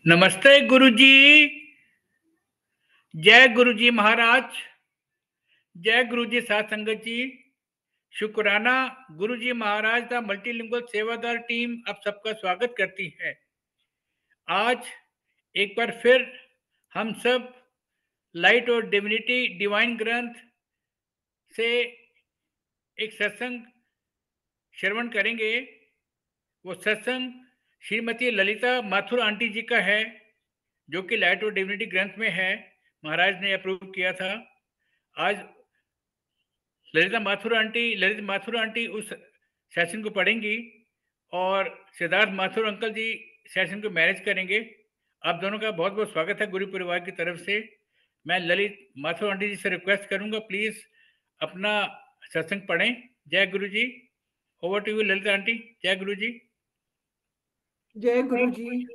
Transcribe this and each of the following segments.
नमस्ते गुरुजी। जय गुरुजी महाराज। जय गुरुजी साथ संगत जी। शुक्राना। गुरुजी महाराज द मल्टीलिंगुअल सेवादार टीम आप सबका स्वागत करती है। आज एक बार फिर हम सब लाइट और डिविनिटी डिवाइन ग्रंथ से एक सत्संग श्रवण करेंगे। वो सत्संग श्रीमती ललिता माथुर आंटी जी का है, जो कि लाइट और डिविनिटी ग्रंथ में है। महाराज ने अप्रूव किया था। आज ललित माथुर आंटी उस सेशन को पढ़ेंगी और सिद्धार्थ माथुर अंकल जी सेशन को मैनेज करेंगे। आप दोनों का बहुत बहुत स्वागत है गुरु परिवार की तरफ से। मैं ललित माथुर आंटी जी से रिक्वेस्ट करूंगा, प्लीज अपना सत्संग पढ़ें। जय Guru ji. Over to you Lalit aunty. जय गुरु जी। जय गुरु जी।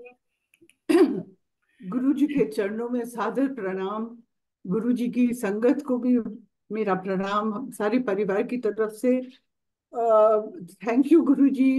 गुरु जी के चरणों में सादर प्रणाम। गुरु जी की संगत को भी मेरा प्रणाम हम सारे परिवार की तरफ से। थैंक यू गुरु जी।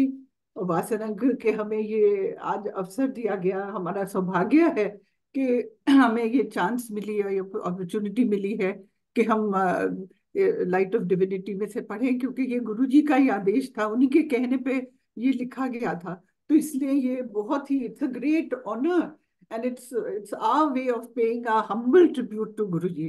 वासनांक के हमें ये आज अवसर दिया गया, हमारा सौभाग्य है कि हमें ये चांस मिली है, ये अपॉर्चुनिटी मिली है कि हम लाइट ऑफ डिविनिटी में से पढ़ें, क्योंकि ये गुरु जी का ही आदेश था, उन्हीं के कहने पे ये लिखा गया था। तो इसलिए ये बहुत ही it's a great honour and it's our way of paying a humble tribute to Guru ji.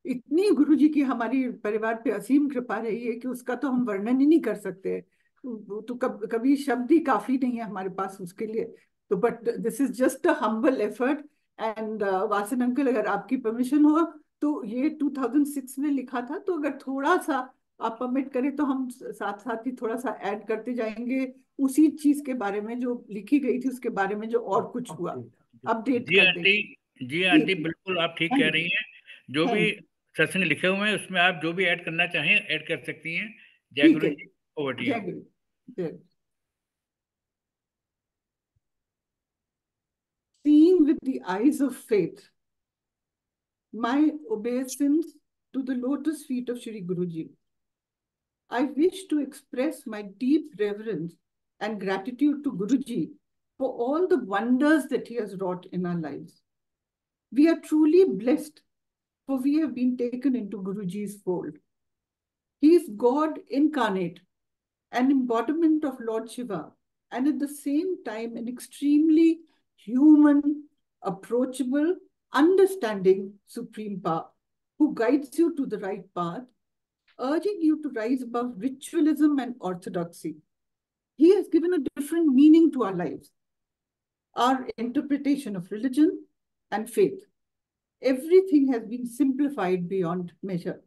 इतनी गुरु जी की हमारी परिवार पे असीम कृपा रही है कि उसका तो हम वर्णन ही नहीं कर सकते। वो तो कभी शब्द ही काफी नहीं है हमारे पास उसके लिए। तो but this is just a humble effort. And Vasan uncle, अगर आपकी परमिशन हो तो ये 2006 में लिखा था, तो अगर थोड़ा सा आप परमिट करें तो हम साथ साथ ही थोड़ा सा ऐड करते जाएंगे उसी चीज के बारे में जो लिखी गई थी, उसके बारे में जो और कुछ हुआ अपडेट जी कर आंटी। देंगे। जी आंटी, ठीक है। बिल्कुल आप ठीक कह थैंक रही यू। हैं। जो भी थैंक यू। सत्संग लिखे हुए हैं उसमें आप जो भी ऐड करना चाहें ऐड कर सकती हैं। जय ठीक गुरु है। जी। ओवर टू जय यू। गुरु। जय। Seeing with the eyes of faith, my obeisance to the lotus feet of Shri Guruji. I wish to express my deep reverence and gratitude to Guruji for all the wonders that he has wrought in our lives. We are truly blessed, for we have been taken into Guruji's fold. He is God incarnate, an embodiment of Lord Shiva, and at the same time an extremely human, approachable, understanding Supreme Power who guides you to the right path, urging you to rise above ritualism and orthodoxy. He has given a different meaning to our lives, our interpretation of religion and faith. Everything has been simplified beyond measure.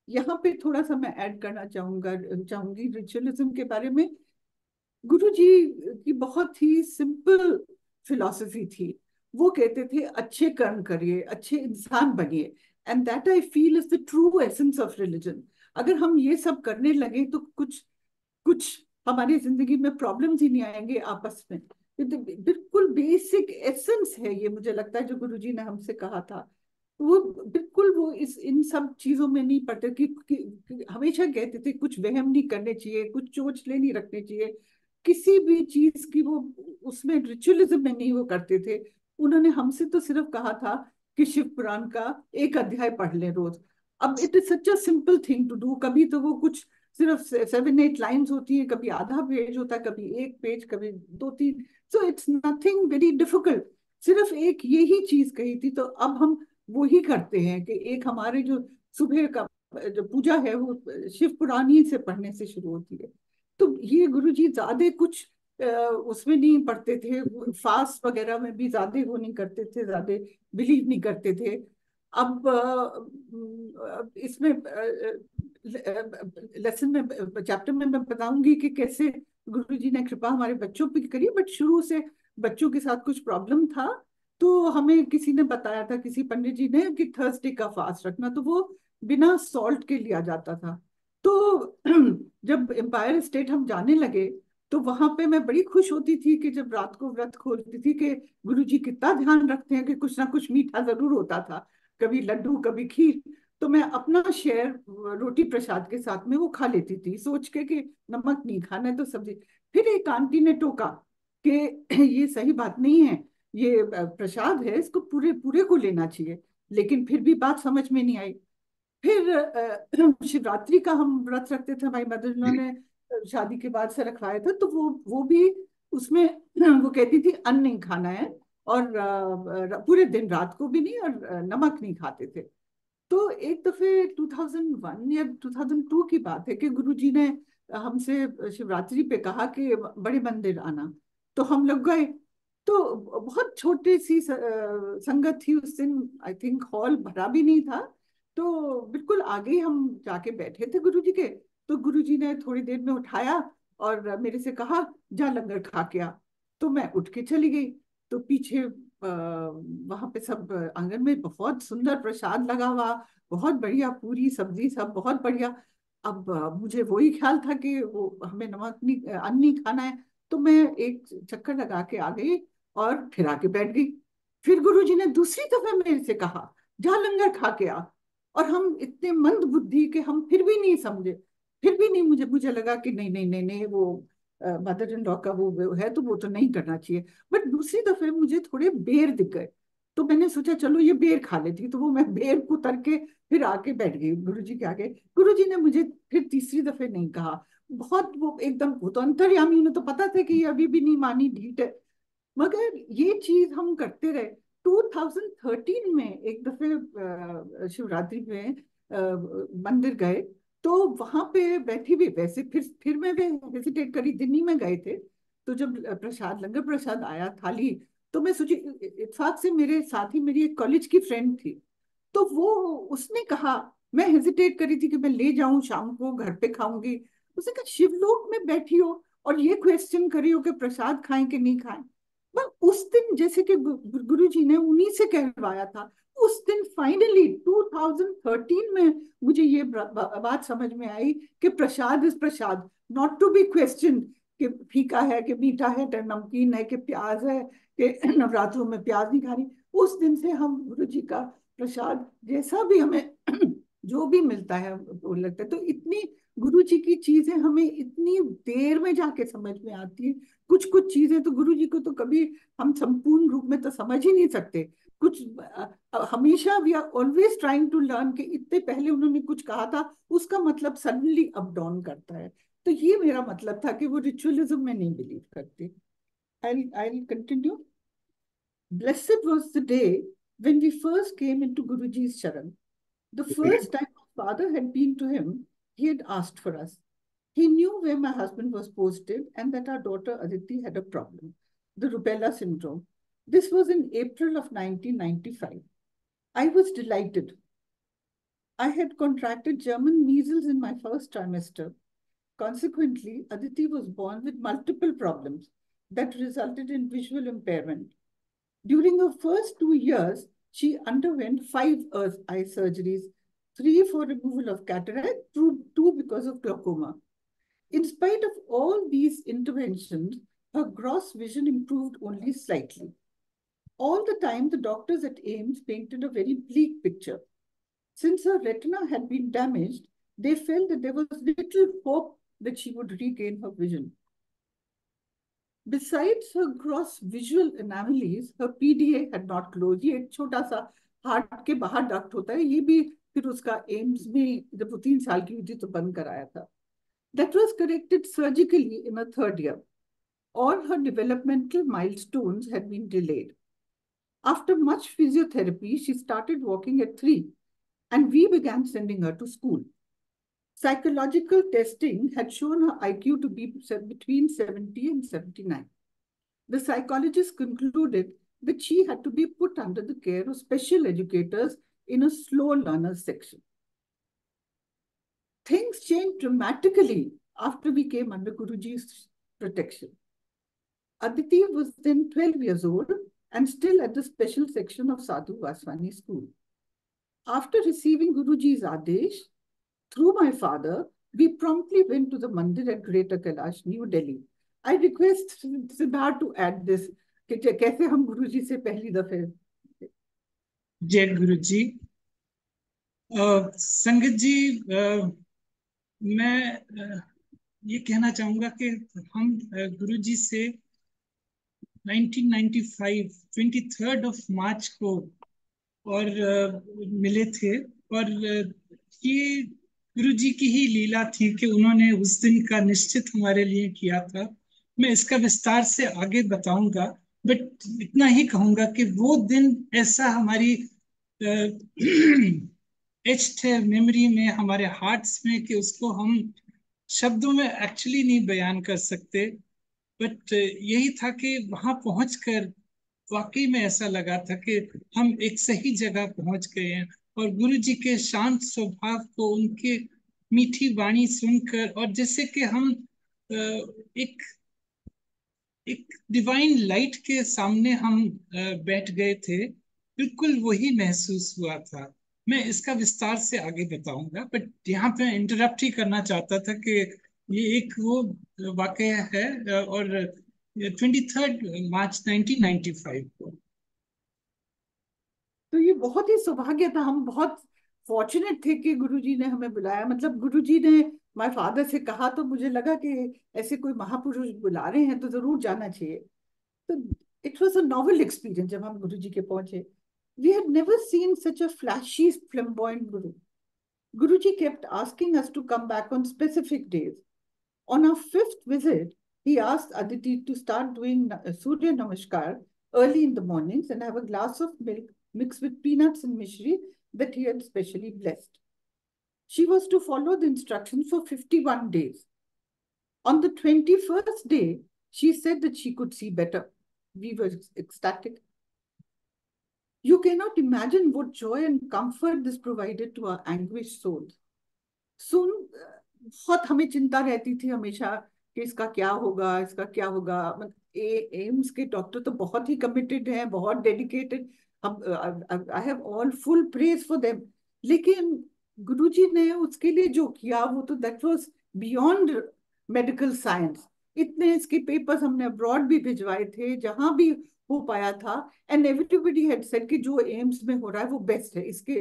यहाँ पे थोड़ा सा मैं add करना चाहूंगी ritualism के बारे में। गुरु जी की बहुत ही सिंपल फिलॉसफी थी। वो कहते थे अच्छे कर्म करिए, अच्छे इंसान बनिए, and that I feel is the true essence of religion. अगर हम ये सब करने लगे तो कुछ कुछ हमारी जिंदगी में प्रॉब्लम्स ही नहीं आएंगे आपस में। ये तो बिल्कुल बेसिक एसेंस है, ये मुझे लगता है जो गुरुजी ने हमसे कहा था। वो बिल्कुल वो इस इन सब चीजों में नहीं पड़ते कि हमेशा कहते थे कुछ वहम नहीं करने चाहिए, कुछ चोचले नहीं रखने चाहिए, किसी भी चीज की वो उसमें रिचुअलिज्म में नहीं वो करते थे। उन्होंने हमसे तो सिर्फ कहा था कि शिव पुराण का एक अध्याय पढ़ लें रोज। अब it is such a simple thing to do. कभी तो वो कुछ सिर्फ 7-8 लाइन्स होती है, कभी आधा पेज होता है, कभी एक पेज, कभी 2-3। So it's nothing very difficult. सिर्फ एक यही चीज कही थी, तो अब हम वो ही करते हैं कि एक हमारे जो सुबह का जो पूजा है वो शिव पुराण ही से पढ़ने से शुरू होती है। तो ये गुरुजी ज्यादा कुछ उसमें नहीं पढ़ते थे, फास्ट वगैरह में भी ज्यादा वो नहीं करते थे, ज्यादा बिलीव नहीं करते थे। अब इसमें लेसन में चैप्टर में मैं बताऊंगी कि कैसे गुरुजी ने कृपा हमारे बच्चों पे करी। बट शुरू से बच्चों के साथ कुछ प्रॉब्लम था, तो हमें किसी ने बताया था, किसी पंडित जी ने, कि थर्सडे का फास्ट रखना, तो वो बिना सॉल्ट के लिया जाता था। तो जब एम्पायर स्टेट हम जाने लगे तो वहां पे मैं बड़ी खुश होती थी कि जब रात को व्रत खोलती थी कि गुरुजी कितना ध्यान रखते हैं कि कुछ ना कुछ मीठा जरूर होता था, कभी लड्डू कभी खीर। तो मैं अपना शेयर रोटी प्रसाद के साथ में वो खा लेती थी, सोच के कि नमक नहीं खाना है तो सब्जी। फिर एक आंटी ने टोका कि ये सही बात नहीं है, ये प्रसाद है, इसको पूरे पूरे को लेना चाहिए। लेकिन फिर भी बात समझ में नहीं आई। फिर शिवरात्रि का हम व्रत रखते थे, हमारी मदर इन लॉ ने शादी के बाद से रखवाया था, तो वो भी उसमें वो कहती थी अन्न नहीं खाना है, और पूरे दिन रात को भी नहीं, और नमक नहीं खाते थे। तो एक दफे 2001 या 2002 की बात है कि गुरुजी ने हमसे शिवरात्रि पे कहा कि बड़े मंदिर आना। तो हम लोग गए। तो बहुत छोटी सी संगत थी उस दिन, आई थिंक हॉल भरा भी नहीं था। तो बिल्कुल आगे ही हम जाके बैठे थे गुरुजी के। तो गुरुजी ने थोड़ी देर में उठाया और मेरे से कहा, जा लंगर खा के आ। तो मैं उठ के चली गई। तो पीछे वहां पे सब आंगन में बहुत सुंदर प्रसाद लगा हुआ, बहुत बढ़िया पूरी सब्जी सब बहुत बढ़िया। अब मुझे वही ख्याल था कि वो हमें नमक नहीं, अन्न नहीं खाना है। तो मैं एक चक्कर लगा के आ गई और फिर आके बैठ गई। फिर गुरुजी ने दूसरी दफा मेरे से कहा, जा लंगर खा के आ। और हम इतने मंद बुद्धि के हम फिर भी नहीं समझे। फिर भी नहीं, मुझे मुझे लगा कि नहीं नहीं नहीं नहीं, वो मदर इन लॉ का वो है, तो वो तो नहीं करना चाहिए। बट दूसरी दफे मुझे थोड़े बेर दिख गए। तो मैंने सोचा चलो ये बेर खा लेती, तो वो मैं बेर को उतर के फिर आके बैठ गई गुरुजी के आगे। गुरुजी ने मुझे फिर तीसरी दफे नहीं कहा। बहुत वो एकदम, वो तो अंतर्यामी, उन्हें तो पता था कि ये अभी भी नहीं मानी, ढीठ है। मगर ये चीज हम करते रहे। 2013 में एक दफे शिवरात्रि में मंदिर गए। तो वहां पे बैठी भी, वैसे फिर मैं भी हेजिटेट करी, दिल्ली में गए थे। तो जब प्रसाद, लंगर प्रसाद आया थाली, तो मैं सोची, इत्तेफाक से मेरे साथ ही मेरी एक कॉलेज की फ्रेंड थी। तो वो, उसने कहा, मैं हेजिटेट करी थी कि मैं ले जाऊं शाम को घर पे खाऊंगी। उसने कहा, शिवलोक में बैठी हो और ये क्वेश्चन करी हो कि प्रसाद खाएं कि नहीं खाएं। पर उस दिन जैसे कि गुरु जी ने उन्हीं से कहलवाया था। उस दिन फाइनली 2013 में मुझे ये बात समझ में आई कि prasad is prasad, not to be question, कि फीका है कि मीठा है कि नमकीन है कि प्याज है, कि नवरात्रों में प्याज नहीं खानी। उस दिन से हम गुरु जी का प्रसाद जैसा भी हमें जो भी मिलता है वो लगता है। तो इतनी गुरु जी की चीजें हमें इतनी देर में जाके समझ में आती है। कुछ कुछ चीजें तो गुरु जी को तो कभी हम संपूर्ण रूप में तो समझ ही नहीं सकते। कुछ हमेशा we are always trying to learn कि इतने पहले उन्होंने कुछ कहा था, उसका मतलब सडनली अप डाउन करता है। तो ये मेरा मतलब था कि वो रिचुअलिज्म में नहीं बिलीव करती। I continue. Blessed was the day when we first came into Guruji's Sharan. The first time my father had been to him, he had asked for us. He knew where my husband was posted and that our daughter Aditi had a problem, the rubella syndrome. This was in April of 1995. I was delighted. I had contracted German measles in my first trimester. Consequently, Aditi was born with multiple problems that resulted in visual impairment. During her first 2 years, she underwent 5 eye surgeries, 3 for removal of cataract, two because of glaucoma. In spite of all these interventions, her gross vision improved only slightly. All the time, the doctors at AIMS painted a very bleak picture. Since her retina had been damaged, they felt that there was little hope that she would regain her vision. Besides her gross visual anomalies, her PDA had not closed. ये एक छोटा सा heart के बाहर duct होता है, ये भी फिर उसका एम्स में जब वो 3 साल की हुई थी तो बंद कराया था. That was corrected surgically in her third year. All her developmental milestones had been delayed. After much physiotherapy, she started walking at 3, and we began sending her to school. Psychological testing had shown her IQ to be between 70 and 79. The psychologist concluded that she had to be put under the care of special educators in a slow learner section. Things changed dramatically after we came under Guruji's protection. Aditi was then 12 years old and still at the special section of Sadhu Vaswani school. After receiving Guruji's Adesh, through my father, we promptly went to the mandir at Greater Kailash, New Delhi. I request Siddharth to add this, कि कैसे हम गुरुजी से पहली दफे. जय गुरु जी. संगत जी, मैं ये कहना चाहूंगा कि हम गुरु जी से 1995 23 मार्च को और मिले थे। और ये गुरु जी की ही लीला थी कि उन्होंने उस दिन का निश्चित हमारे लिए किया था। मैं इसका विस्तार से आगे बताऊंगा, बट इतना ही कहूंगा कि वो दिन ऐसा हमारी एच्ड है मेमोरी में, हमारे हार्ट्स में, कि उसको हम शब्दों में एक्चुअली नहीं बयान कर सकते। बट यही था कि वहां पहुंचकर वाकई में ऐसा लगा था कि हम एक सही जगह पहुंच गए हैं। और गुरु जी के शांत स्वभाव को, उनके मीठी वाणी सुनकर, और जैसे कि हम एक एक डिवाइन लाइट के सामने हम बैठ गए थे, बिल्कुल वही महसूस हुआ था। मैं इसका विस्तार से आगे बताऊंगा, बट यहाँ पे इंटरप्ट ही करना चाहता था कि ये एक वो वाकया है। और 23 मार्च 1995 को। तो ये बहुत ही सौभाग्य था, हम बहुत फॉर्चुनेट थे कि गुरुजी ने हमें बुलाया। मतलब गुरुजी ने माय फादर से कहा तो मुझे लगा कि ऐसे कोई महापुरुष बुला रहे हैं तो जरूर जाना चाहिए। तो it was a novel experience जब हम गुरुजी के पहुंचे। We had never seen such a flashy flamboyant guru. Guruji kept asking us to come back on specific days. On our fifth visit, he asked Aditi to start doing Surya Namaskar early in the mornings and have a glass of milk mixed with peanuts and mishri that he had specially blessed. She was to follow the instructions for 51 days. On the 21st day, she said that she could see better. We were ecstatic. You cannot imagine what joy and comfort this provided to our anguished souls. सुन, बहुत हमें चिंता रहती थी हमेशा कि इसका क्या होगा, इसका क्या होगा। मतलब एम्स के डॉक्टर तो बहुत ही कमिटेड हैं, बहुत डेडिकेटेड। हम I have all full praise for them. लेकिन गुरुजी ने उसके लिए जो किया वो तो that was beyond medical science. इतने इसके पेपर्स हमने अब्रॉड भी भिजवाए थे जहां भी हो पाया था। एंड एवरीबॉडी हैड सेड कि जो एम्स में हो रहा है वो बेस्ट है, इसके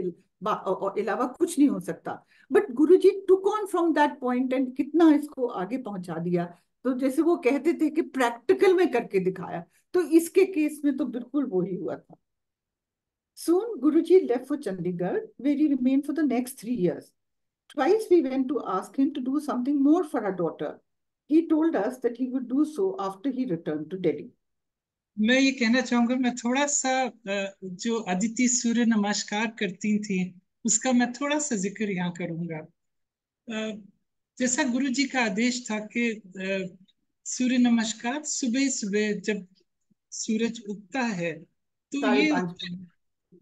अलावा कुछ नहीं हो सकता। But Guruji took on from that point and कितना इसको आगे पहुंचा दिया। तो जैसे वो कहते थे कि प्रैक्टिकल में करके दिखाया, तो इसके केस में तो बिल्कुल वही हुआ था। Soon Guruji left for Chandigarh, where he remained for the next 3 years. Twice we went to ask him to do something more for our daughter. He told us that he would do so after he returned to Delhi. मैं ये कहना चाहूंगा, मैं थोड़ा सा जो अदिति सूर्य नमस्कार करती थी उसका मैं थोड़ा सा जिक्र यहाँ करूंगा। जैसा गुरु जी का आदेश था कि सूर्य नमस्कार सुबह सुबह जब सूरज उगता है, तो साढ़े ये 5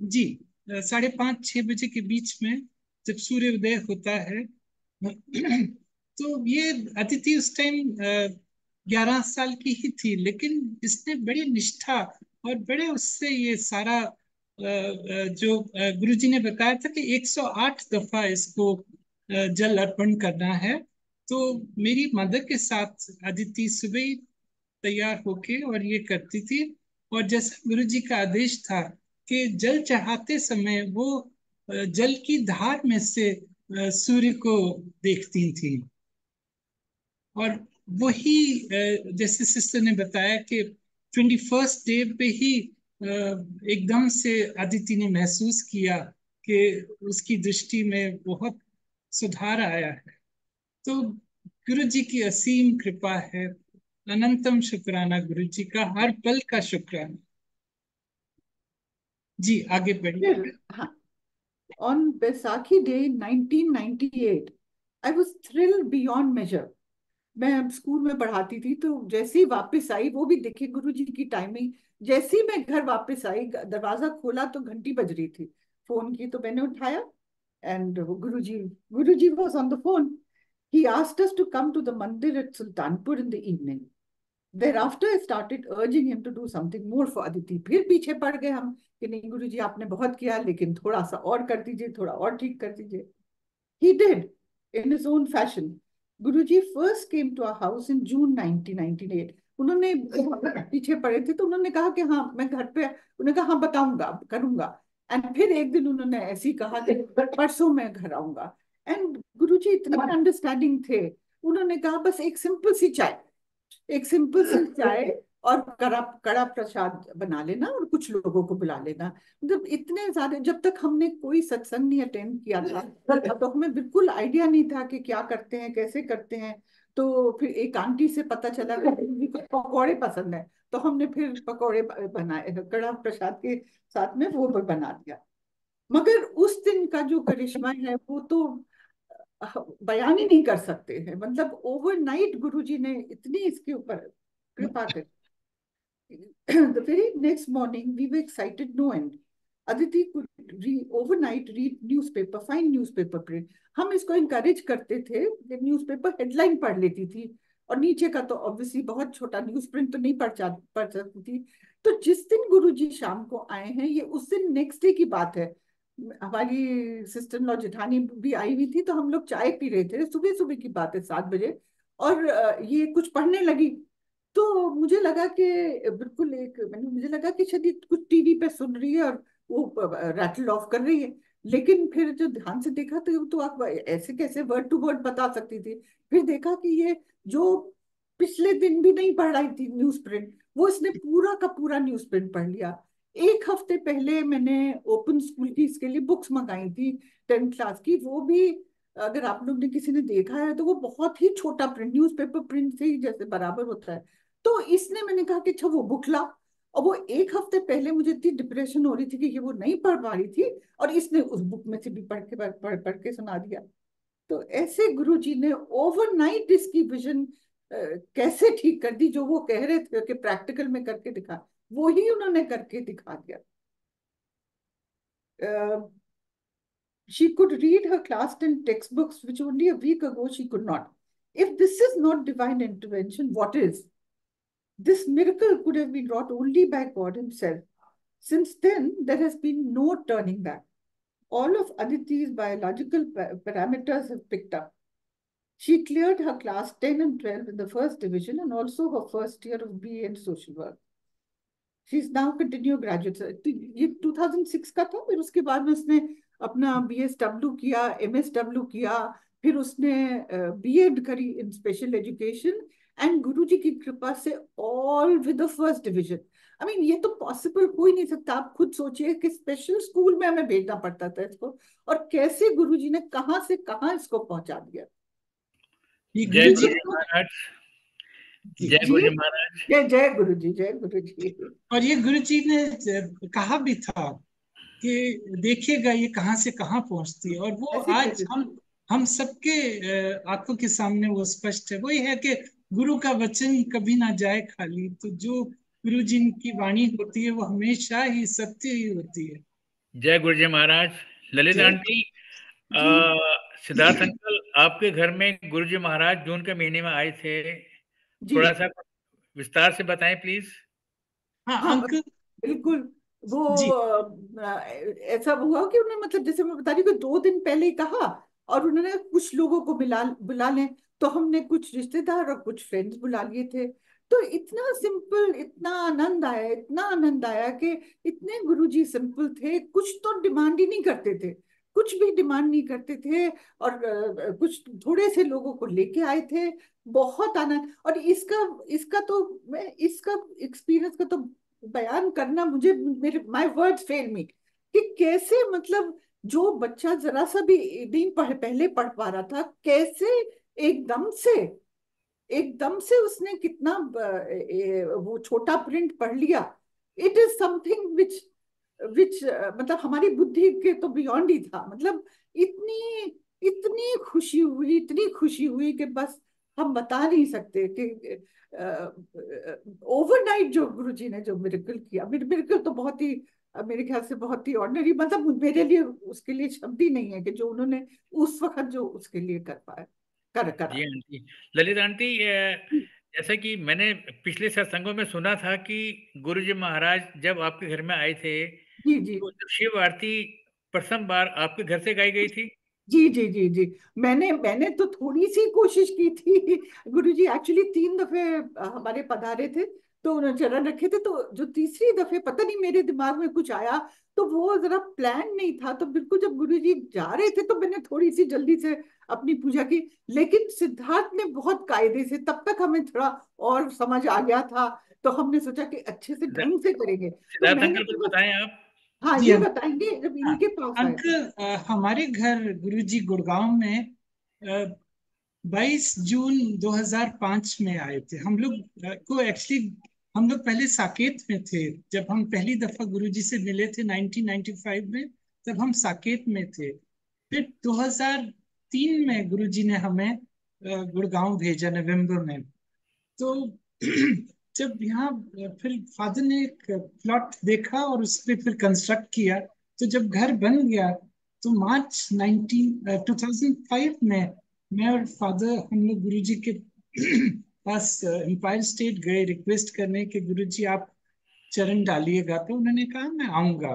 जी 5:30-6 बजे के बीच में जब सूर्य उदय होता है, तो ये अदिति उस टाइम 11 साल की ही थी, लेकिन इसने बड़ी निष्ठा और बड़े उससे ये सारा जो गुरुजी ने बताया था कि 108 दफा इसको जल अर्पण करना है। तो मेरी मदर के साथ अदिति सुबह ही तैयार होके और ये करती थी। और जैसा गुरु जी का आदेश था कि जल चढ़ाते समय वो जल की धार में से सूर्य को देखती थी। और वही जैसे सिस्टर ने बताया कि 21st डे पे ही एकदम से अदिति ने महसूस किया कि उसकी दृष्टि में बहुत सुधार आया है। तो गुरु जी की असीम कृपा है, अनंतम शुक्राना गुरु जी का, हर पल का शुक्राना। जी आगे बढ़िए। हाँ, on Baisakhi Day 1998, I was thrilled beyond measure. मैं स्कूल में पढ़ाती थी, तो जैसे ही वापस आई, वो भी देखिए गुरुजी की टाइमिंग, जैसे ही मैं घर वापस आई दरवाजा खोला तो घंटी बज रही थी फोन की। तो मैंने उठाया and Guruji was on the phone. He asked us to come to the mandir at Sultanpur in the evening. Thereafter, I started urging him to do something more for Aditi. फिर पीछे पड़ गए हम कि नहीं गुरुजी आपने बहुत किया, लेकिन थोड़ा सा और कर दीजिए, थोड़ा और ठीक कर दीजिए. He did in his own fashion. Guruji first came to our house in June 1998. उन्होंने पीछे पड़े थे तो उन्होंने कहा कि हाँ मैं घर पे, उन्होंने कहा हाँ बताऊंगा करूंगा। एंड फिर एक दिन उन्होंने ऐसे ही कहा कि परसों मैं घर आऊंगा। एंड गुरुजी इतने अंडरस्टैंडिंग थे, उन्होंने कहा बस एक सिंपल सी चाय और कड़ा कड़ा प्रसाद बना लेना और कुछ लोगों को बुला लेना। मतलब इतने ज्यादा, जब तक हमने कोई सत्संग नहीं अटेंड किया था तो हमें बिल्कुल आइडिया नहीं था कि क्या करते हैं, कैसे करते हैं। तो फिर एक आंटी से पता चला कि उनको पकौड़े पसंद है, तो हमने फिर पकौड़े बनाए, कड़ा प्रसाद के साथ में वो भी बना दिया। मगर उस दिन का जो करिश्मा है वो तो बयान ही नहीं कर सकते हैं। मतलब ओवरनाइट गुरुजी ने इतनी इसके ऊपर कृपा करी। The very next morning, we were excited no end. Aditi could overnight read newspaper, find newspaper print. हम इसको encourage करते थे कि न्यूज़पेपर हेडलाइन पढ़ लेती थी, और नीचे का तो ऑब्वियसली बहुत छोटा न्यूज प्रिंट तो नहीं पढ़ सकती थी। तो जिस दिन गुरुजी शाम को आए हैं, ये उस दिन नेक्स्ट डे की बात है, हमारी सिस्टर इन लॉ जेठानी भी आई हुई थी, तो हम लोग चाय पी रहे थे, सुबह सुबह की बात है 7 बजे। और ये कुछ पढ़ने लगी, तो मुझे लगा कि बिल्कुल एक मैंने मुझे लगा कि शायद ये कुछ टीवी पे सुन रही है और वो रैटल ऑफ कर रही है। लेकिन फिर जो ध्यान से देखा तो आप ऐसे कैसे वर्ड टू वर्ड बता सकती थी। फिर देखा कि ये जो पिछले दिन भी नहीं पढ़ रही थी न्यूज प्रिंट, वो इसने पूरा का पूरा न्यूज प्रिंट पढ़ लिया। एक हफ्ते पहले मैंने ओपन स्कूल की इसके लिए बुक्स मंगाई थी, 10th क्लास की। वो भी अगर आप लोग ने किसी ने देखा है तो वो बहुत ही छोटा प्रिंट, न्यूज़पेपर प्रिंट से ही जैसे बराबर होता है। तो इसने, मैंने कहा कि अच्छा वो बुक ला, और वो एक हफ्ते पहले मुझे इतनी डिप्रेशन हो रही थी कि ये वो नहीं पढ़ पा रही थी, और इसने उस बुक में से भी पढ़ के सुना दिया। तो ऐसे गुरुजी ने ओवरनाइट इसकी विजन कैसे ठीक कर दी। जो वो कह रहे थे कि प्रैक्टिकल में करके दिखा, वो ही उन्होंने करके दिखा दिया। She could read her class 10 textbooks, which only a week ago she could not. If this is not divine intervention, what is? This miracle could have been wrought only by God Himself. Since then, there has been no turning back. All of Aditi's biological parameters have picked up. She cleared her class 10 and 12 in the first division and also her first year of BA in social work. She is now continuing graduate. ये 2006 का था। फिर उसके बाद में उसने अपना BSW किया, MSW किया, फिर उसने B.Ed करी इन स्पेशल एजुकेशन, एंड गुरुजी की कृपा से all with the first division. I mean ये तो पॉसिबल हो ही नहीं सकता। आप खुद सोचिए कि स्पेशल स्कूल में हमें भेजना पड़ता था इसको, और कैसे गुरुजी ने कहाँ से कहाँ इसको पहुंचा दिया। ये जय गुरुजी गुरुजी महाराज, जय जी, गुरुजी महाराज। जय गुरुजी, जय गुरुजी। और ये गुरुजी ने कहा भी था कि देखिएगा ये कहाँ से कहाँ पहुंचती है, और वो ऐसे आज कैसे? हम सबके आंखों के सामने वो स्पष्ट है। वही है कि गुरु का वचन कभी ना जाए खाली। तो जो गुरु जी की वाणी होती है वो हमेशा ही सत्य ही होती है। जय गुरुजी महाराज। ललित जय आंटी, जी सिद्धार्थ अंकल, आपके घर में गुरुजी महाराज जून के महीने में आए थे, जी। थोड़ा सा विस्तार से बताएं प्लीज। हाँ हाँ अंकल बिल्कुल। वो जी। ऐसा हुआ कि उन्होंने, मतलब जैसे मैं बता रही हूँ कि 2 दिन पहले ही कहा, और उन्होंने कुछ लोगों को बुला लें। तो हमने कुछ रिश्तेदार और कुछ फ्रेंड्स बुला लिए थे। तो इतना सिंपल, इतना आनंद आया, इतना आनंद आया कि इतने गुरुजी सिंपल थे, कुछ तो डिमांड ही नहीं करते थे, कुछ भी डिमांड नहीं करते थे। और कुछ थोड़े से लोगों को लेके आए थे। बहुत आनंद। और इसका इसका तो मैं इसका एक्सपीरियंस का तो बयान करना, मुझे मेरे माय वर्ड्स फेल मी, कि कैसे, मतलब जो बच्चा जरा सा भी नहीं पहले पढ़ पा रहा था, कैसे एकदम से एकदम से उसने कितना वो छोटा प्रिंट पढ़ लिया। इट इज समथिंग विच विच मतलब हमारी बुद्धि के तो बियॉन्ड ही था। मतलब इतनी इतनी खुशी हुई, इतनी खुशी हुई कि बस हम बता नहीं सकते कि ओवरनाइट जो गुरुजी ने जो मिरेकल किया। मिरेकल तो बहुत ही मेरे ख्याल से बहुत ही ऑर्डिनरी, मतलब मेरे लिए उसके लिए शब्द ही नहीं है कि जो उन्होंने उस वक्त जो उसके लिए कर पाया, जी करा। आंटी। ललित आंटी, जैसा कि मैंने पिछले सत्संगों में सुना था कि गुरुजी महाराज जब आपके घर में आए थे, जी जी तो जब शिव आरती प्रथम बार आपके घर से गाई गई थी। जी जी जी जी। मैंने तो थोड़ी सी कोशिश की थी। गुरुजी एक्चुअली 3 दफे हमारे पधारे थे, तो उन्होंने चरण रखे थे। तो जो तीसरी दफे पता नहीं मेरे दिमाग में कुछ आया, तो वो जरा प्लान नहीं था। तो बिल्कुल जब गुरुजी जा रहे थे तो मैंने थोड़ी सी जल्दी से अपनी पूजा की। लेकिन सिद्धार्थ ने बहुत कायदे से, तब तक हमें थोड़ा और समझ आ गया था तो हमने सोचा कि अच्छे से ढंग से करेंगे, तो सिद्धार्थ मैंने अंकल कुछ तो बस, बताएं आप। हाँ जी ये अंकल। बताएंगे जब इनके पास आए थे। अंकल, हमारे घर गुरुजी गुड़गांव में 22 जून 2005 में आए थे। हम लोग को एक्चुअली हम लोग पहले साकेत में थे। जब हम पहली दफा गुरुजी से मिले थे 1995 में, तब हम साकेत में थे। फिर 2003 में गुरुजी ने हमें गुड़गांव भेजा, नवंबर में। तो जब यहाँ फिर फादर ने एक प्लॉट देखा और उस पर फिर कंस्ट्रक्ट किया। तो जब घर बन गया तो मार्च 2005 में मैं और फादर हम लोग गुरुजी के पास एम्पायर स्टेट गए रिक्वेस्ट करने के, गुरुजी आप चरण डालिएगा। तो उन्होंने कहा मैं आऊंगा।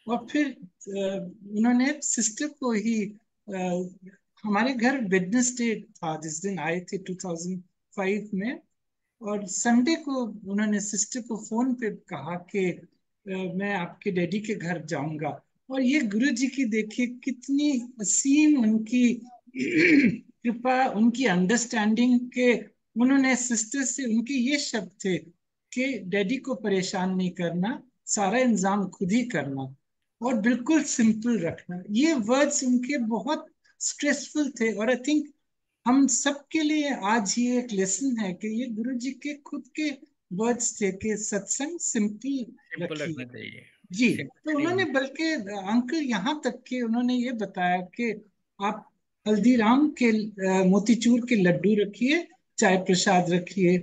और फिर उन्होंने सिस्टर को ही हमारे घर वेडनेसडे था जिस दिन आए थे 2005 में। और संडे को उन्होंने सिस्टर को फोन पे कहा कि मैं आपके डैडी के घर जाऊंगा। और ये गुरुजी की देखिए कितनी असीम उनकी कृपा, उनकी अंडरस्टैंडिंग के उन्होंने सिस्टर से उनके ये शब्द थे कि डैडी को परेशान नहीं करना, सारा इंतजाम खुद ही करना और बिल्कुल सिंपल रखना। ये वर्ड्स उनके बहुत स्ट्रेसफुल थे। और आई थिंक हम सबके लिए आज ये एक लेसन है कि ये गुरुजी के खुद के वर्ड्स थे कि सत्संग सिंपल सिंपल रखिए। रखना चाहिए, जी। तो सिंपल। उन्होंने बल्कि अंकल यहाँ तक कि उन्होंने ये बताया कि आप हल्दीराम के मोतीचूर के लड्डू रखिए, चाय प्रसाद रखिए।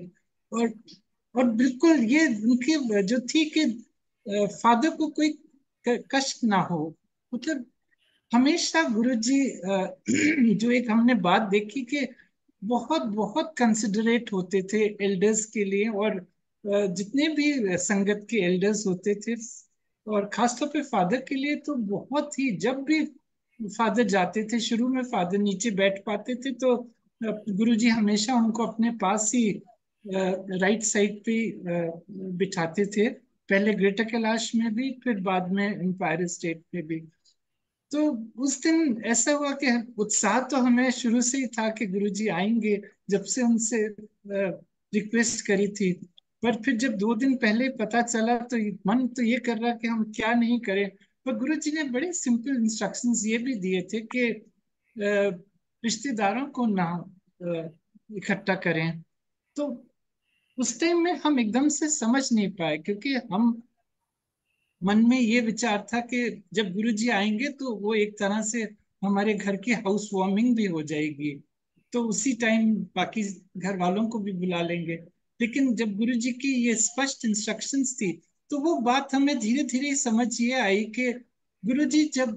और और बिल्कुल ये उनकी जो थी कि फादर को कोई कष्ट ना हो। मतलब हमेशा गुरुजी जो एक हमने बात देखी कि बहुत बहुत कंसिडरेट होते थे एल्डर्स के लिए। और जितने भी संगत के एल्डर्स होते थे और खासतौर पे फादर के लिए तो बहुत ही, जब भी फादर जाते थे, शुरू में फादर नीचे बैठ पाते थे तो गुरुजी हमेशा उनको अपने पास ही राइट साइड पे बिठाते थे। पहले ग्रेटर कैलाश में भी, फिर बाद में एम्पायर स्टेट में भी। तो उस दिन ऐसा हुआ कि उत्साह तो हमें शुरू से ही था कि गुरुजी आएंगे, जब से उनसे रिक्वेस्ट करी थी। पर फिर जब 2 दिन पहले पता चला तो मन तो ये कर रहा कि हम क्या नहीं करें। पर गुरुजी ने बड़े सिंपल इंस्ट्रक्शंस ये भी दिए थे कि रिश्तेदारों को ना इकट्ठा करें। तो उस टाइम में हम एकदम से समझ नहीं पाए, क्योंकि हम मन में ये विचार था कि जब गुरुजी आएंगे तो वो एक तरह से हमारे घर की हाउस वार्मिंग भी हो जाएगी, तो उसी टाइम बाकी घर वालों को भी बुला लेंगे। लेकिन जब गुरुजी की ये स्पष्ट इंस्ट्रक्शंस थी तो वो बात हमें धीरे धीरे समझ ये आई कि गुरुजी जब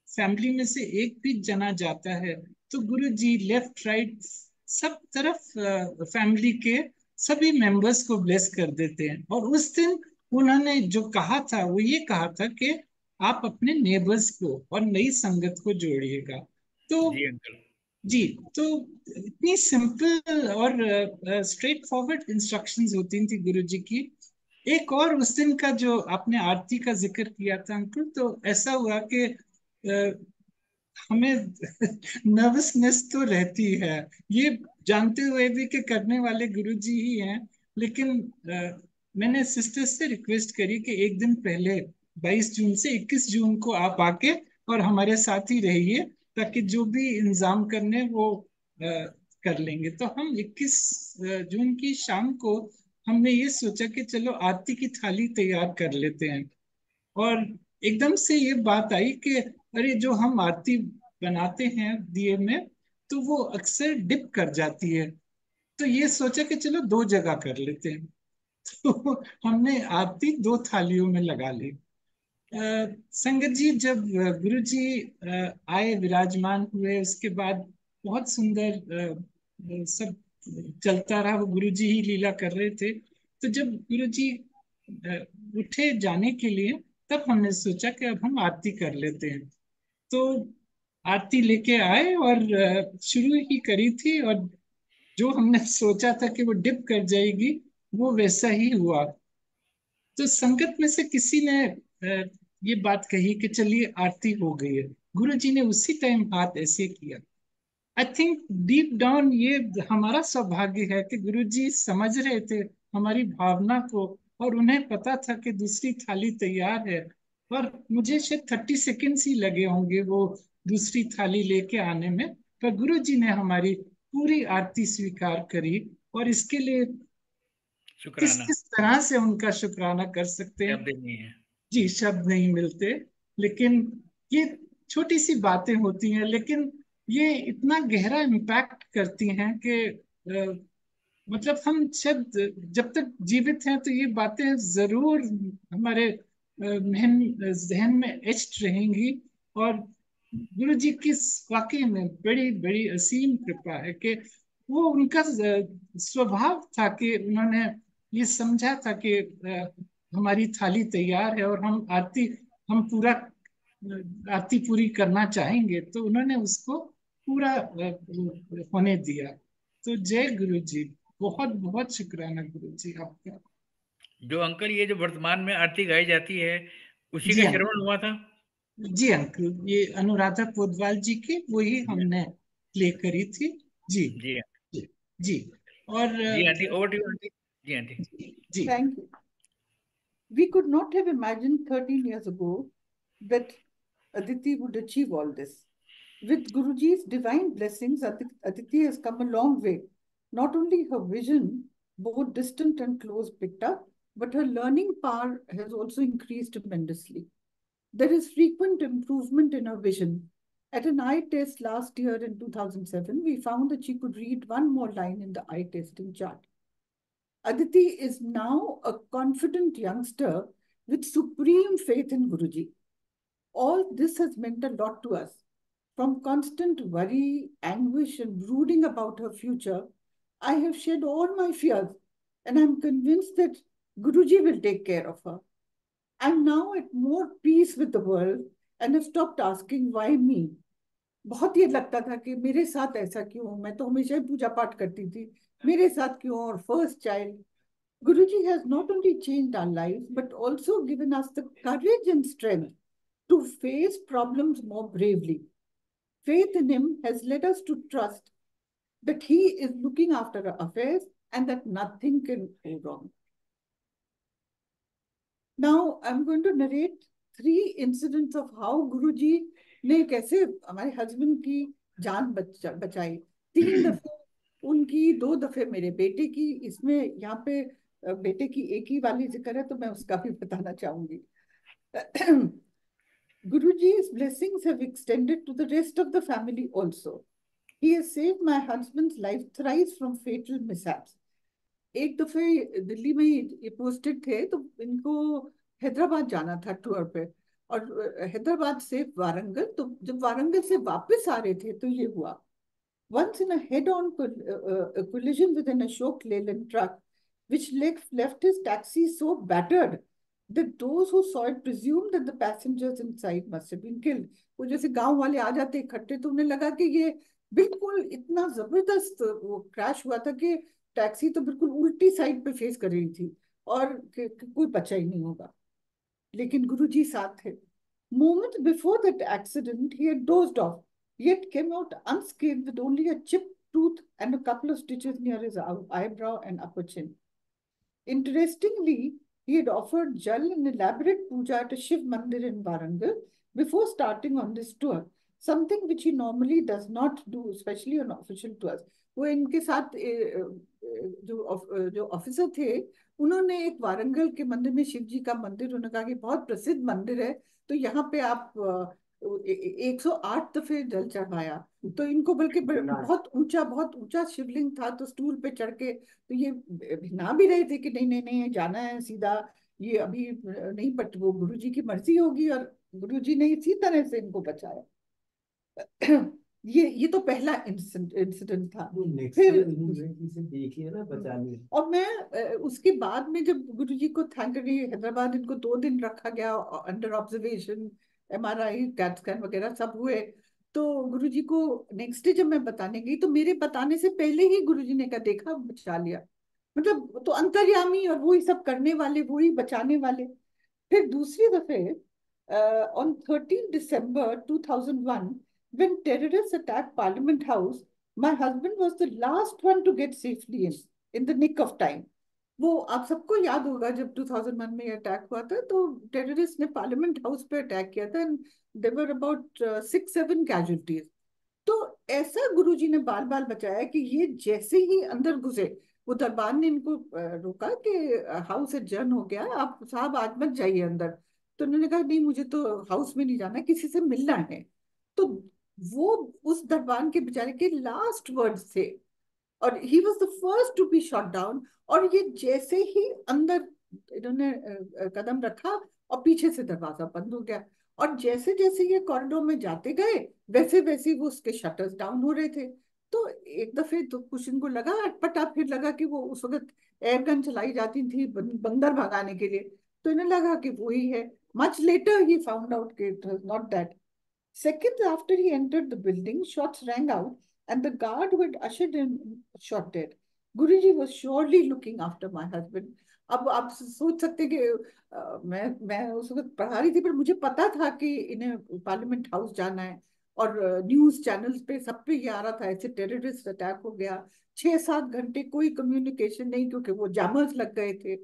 फैमिली में से एक भी जना जाता है तो गुरुजी लेफ्ट राइट सब तरफ फैमिली के सभी मेंबर्स को ब्लेस कर देते हैं। और उस दिन उन्होंने जो कहा था वो ये कहा था कि आप अपने नेबर्स को और नई संगत को जोड़िएगा। तो जी अंकल। जी। तो इतनी सिंपल और स्ट्रेट फॉरवर्ड इंस्ट्रक्शंस होती थी गुरुजी की। एक और उस दिन का जो आपने आरती का जिक्र किया था अंकुर, तो ऐसा हुआ कि हमें नर्वसनेस तो रहती है, ये जानते हुए भी कि करने वाले गुरुजी ही हैं। लेकिन मैंने सिस्टर से रिक्वेस्ट करी कि एक दिन पहले 22 जून से 21 जून को आप आके और हमारे साथ ही रहिए, ताकि जो भी इंतजाम करने वो कर लेंगे। तो हम 21 जून की शाम को हमने ये सोचा कि चलो आरती की थाली तैयार कर लेते हैं। और एकदम से ये बात आई कि अरे जो हम आरती बनाते हैं दिए में तो वो अक्सर डिप कर जाती है। तो ये सोचा कि चलो 2 जगह कर लेते हैं। तो हमने आरती 2 थालियों में लगा ली। संगत जी जब गुरु जी आए, विराजमान हुए, उसके बाद बहुत सुंदर सब चलता रहा। वो गुरु जी ही लीला कर रहे थे। तो जब गुरु जी उठे जाने के लिए, तब हमने सोचा कि अब हम आरती कर लेते हैं। तो आरती लेके आए और शुरू ही करी थी। और जो हमने सोचा था कि वो डिप कर जाएगी वो वैसा ही हुआ। तो संगत में से किसी ने ये बात कही कि चलिए आरती हो गई है। गुरु जी ने उसी टाइम हाथ ऐसे किया। आई थिंक डीप डाउन ये हमारा सौभाग्य है कि गुरु जी समझ रहे थे हमारी भावना को, और उन्हें पता था कि दूसरी थाली तैयार है। और मुझे शायद 30 सेकेंड्स ही लगे होंगे वो दूसरी थाली लेके आने में, पर गुरु जी ने हमारी पूरी आरती स्वीकार करी। और इसके लिए किस शुक्राना, किस तरह से उनका शुक्राना कर सकते हैं, शब्द नहीं है। जी शब्द नहीं मिलते। लेकिन ये छोटी सी बातें होती हैं, लेकिन ये इतना गहरा इम्पैक्ट करती हैं कि मतलब हम शायद जब तक जीवित हैं तो ये बातें जरूर हमारे जहन में एच्ड रहेंगी। और गुरु जी की वाकई में बड़ी बड़ी असीम कृपा है कि वो उनका स्वभाव था कि उन्होंने ये समझा था कि हमारी थाली तैयार है और हम पूरा आरती पूरी करना चाहेंगे, तो उन्होंने उसको पूरा होने दिया। तो जय गुरु जी, बहुत बहुत शुक्राना गुरु जी आपका। जो अंकल ये जो वर्तमान में आरती गाई जाती है, उसी जी का अंकल, श्रवण हुआ था। जी अंकल, ये अनुराधा पोदवाल जी की वही जी हमने प्ले करी थी। जी जी जी जी। और जी aunty, over to you aunty. जी आंटी। जी Thank you. We could not have imagined 13 years ago that Aditi would achieve all this. With Guruji's divine blessings, Aditi has come a long way. Not only her vision, both distant and close, picked up, but her learning power has also increased tremendously. There is frequent improvement in her vision. At an eye test last year in 2007, we found that she could read one more line in the eye testing chart. Aditi is now a confident youngster with supreme faith in Guruji. All this has meant a lot to us. From constant worry, anguish, and brooding about her future, I have shed all my fears, and I'm convinced that Guruji will take care of her. I'm now at more peace with the world and have stopped asking why me. बहुत ये लगता था कि मेरे साथ ऐसा क्यों, मैं तो हमेशा ही पूजा पाठ करती थी, मेरे साथ क्यों, और first child. Guruji has not only changed our lives, but also given us the courage and strength to face problems more bravely. Faith in him has led us to trust that he is looking after our affairs and that nothing can go wrong. Now, I'm going to narrate 3 incidents of how Guruji ने कैसे हमारे husband की जान बचाई. 3 दफे उनकी, 2 दफे मेरे बेटे की. इसमें यहाँ पे बेटे की एक ही वाली जिक्र है, तो मैं उसका भी बताना चाहूंगी. Guruji's blessings have extended to the rest of the family also. He has saved my husband's life thrice from fatal mishaps. एक दफे दिल्ली में ये पोस्टेड थे, तो इनको हैदराबाद जाना था टूर पे, और हैदराबाद से वारंगल. तो जब वारंगल से वापस आ रहे थे तो ये हुआ. Once in a head-on collision with an Ashok Leyland truck, which left his taxi so battered that those who saw it presumed that the passengers inside must have been killed. वो जैसे गांव वाले आ जाते इकट्ठे, तो उन्हें लगा कि ये बिल्कुल इतना जबरदस्त वो क्रैश हुआ था कि टैक्सी तो बिल्कुल उल्टी साइड पे फेस कर रही थी और कोई बचा ही नहीं होगा. लेकिन गुरुजी साथ थे. Moment before that accident, he had dozed off, yet came out unscathed with only a chipped tooth and a couple of stitches near his eyebrow and upper chin. Interestingly, he had offered Jal an elaborate puja at a Shiv Mandir in Warangal before starting on this tour, something which he normally does not do, especially on official tours. वो इनके साथ जो officer थे, उन्होंने एक वारंगल के मंदिर में शिव जी का मंदिर, उन्होंने कहा कि बहुत प्रसिद्ध मंदिर है, तो यहाँ पे आप 108 दफे जल चढ़ाया. तो इनको बल्कि बहुत ऊंचा शिवलिंग था, तो स्टूल पे चढ़ के तो ये भिना भी रहे थे कि नहीं नहीं नहीं जाना है सीधा, ये अभी नहीं, बट वो गुरुजी की मर्जी होगी, और गुरुजी ने इसी तरह से इनको बचाया. ये तो पहला इंसिडेंट था. फिर देखिए ना, बचाने. और मैं उसके बाद में जब गुरुजी को थैंक रही, हैदराबाद इनको 2 दिन रखा गया under observation, MRI CAT scan वगैरह सब हुए. तो गुरुजी को नेक्स्ट डे जब मैं बताने गई, तो मेरे बताने से पहले ही गुरुजी ने कहा, देखा बचा लिया. मतलब तो अंतर्यामी और वही सब करने वाले, वही बचाने वाले. फिर दूसरी दफे on 13 December 2001, when terrorists attacked Parliament House, my husband was the last one to get safely in the nick of time. वो आप सबको याद होगा जब 2001 में अटैक हुआ था तो टेररिस्ट ने पार्लियामेंट हाउस पे अटैक किया था and there were about 6-7 casualties. तो ऐसा गुरुजी ने बाल बाल बचाया कि ये जैसे ही अंदर घुसे, वो दरबार ने इनको रोका कि हाउस एडजर्न हो गया, आप साहब आज मत जाइए अंदर। तो उन्होंने कहा नहीं, मुझे तो हाउस में नहीं जाना, किसी से मिलना है। तो वो उस दरबार के बेचारे के लास्ट वर्ड्स थे, और he was the first to be shot down. और ये जैसे ही अंदर इन्होंने कदम रखा और पीछे से दरवाजा बंद हो गया, और जैसे जैसे ये कॉरिडोर में जाते गए वैसे वैसे वो उसके शटर्स डाउन हो रहे थे। तो एक दफे तो कुछ इनको लगा अटपटा, फिर लगा कि वो उस वक्त एयर गन चलाई जाती थी बंदर भगाने के लिए, तो इन्हें लगा कि वही है। मच लेटर ही फाउंड आउट कि it was not that. Seconds after he entered the building, shots rang out, and the guard who had ushered him shot dead. Guruji was surely looking after my husband. अब आप सोच सकते हैं कि मैं उस वक्त पढ़ा रही थी, पर मुझे पता था कि इन्हें पार्लियामेंट हाउस जाना है, और न्यूज चैनल्स पे सब पे ये आ रहा था ऐसे टेररिस्ट अटैक हो गया। 6-7 घंटे कोई कम्युनिकेशन नहीं, क्योंकि वो जामर्स लग गए थे,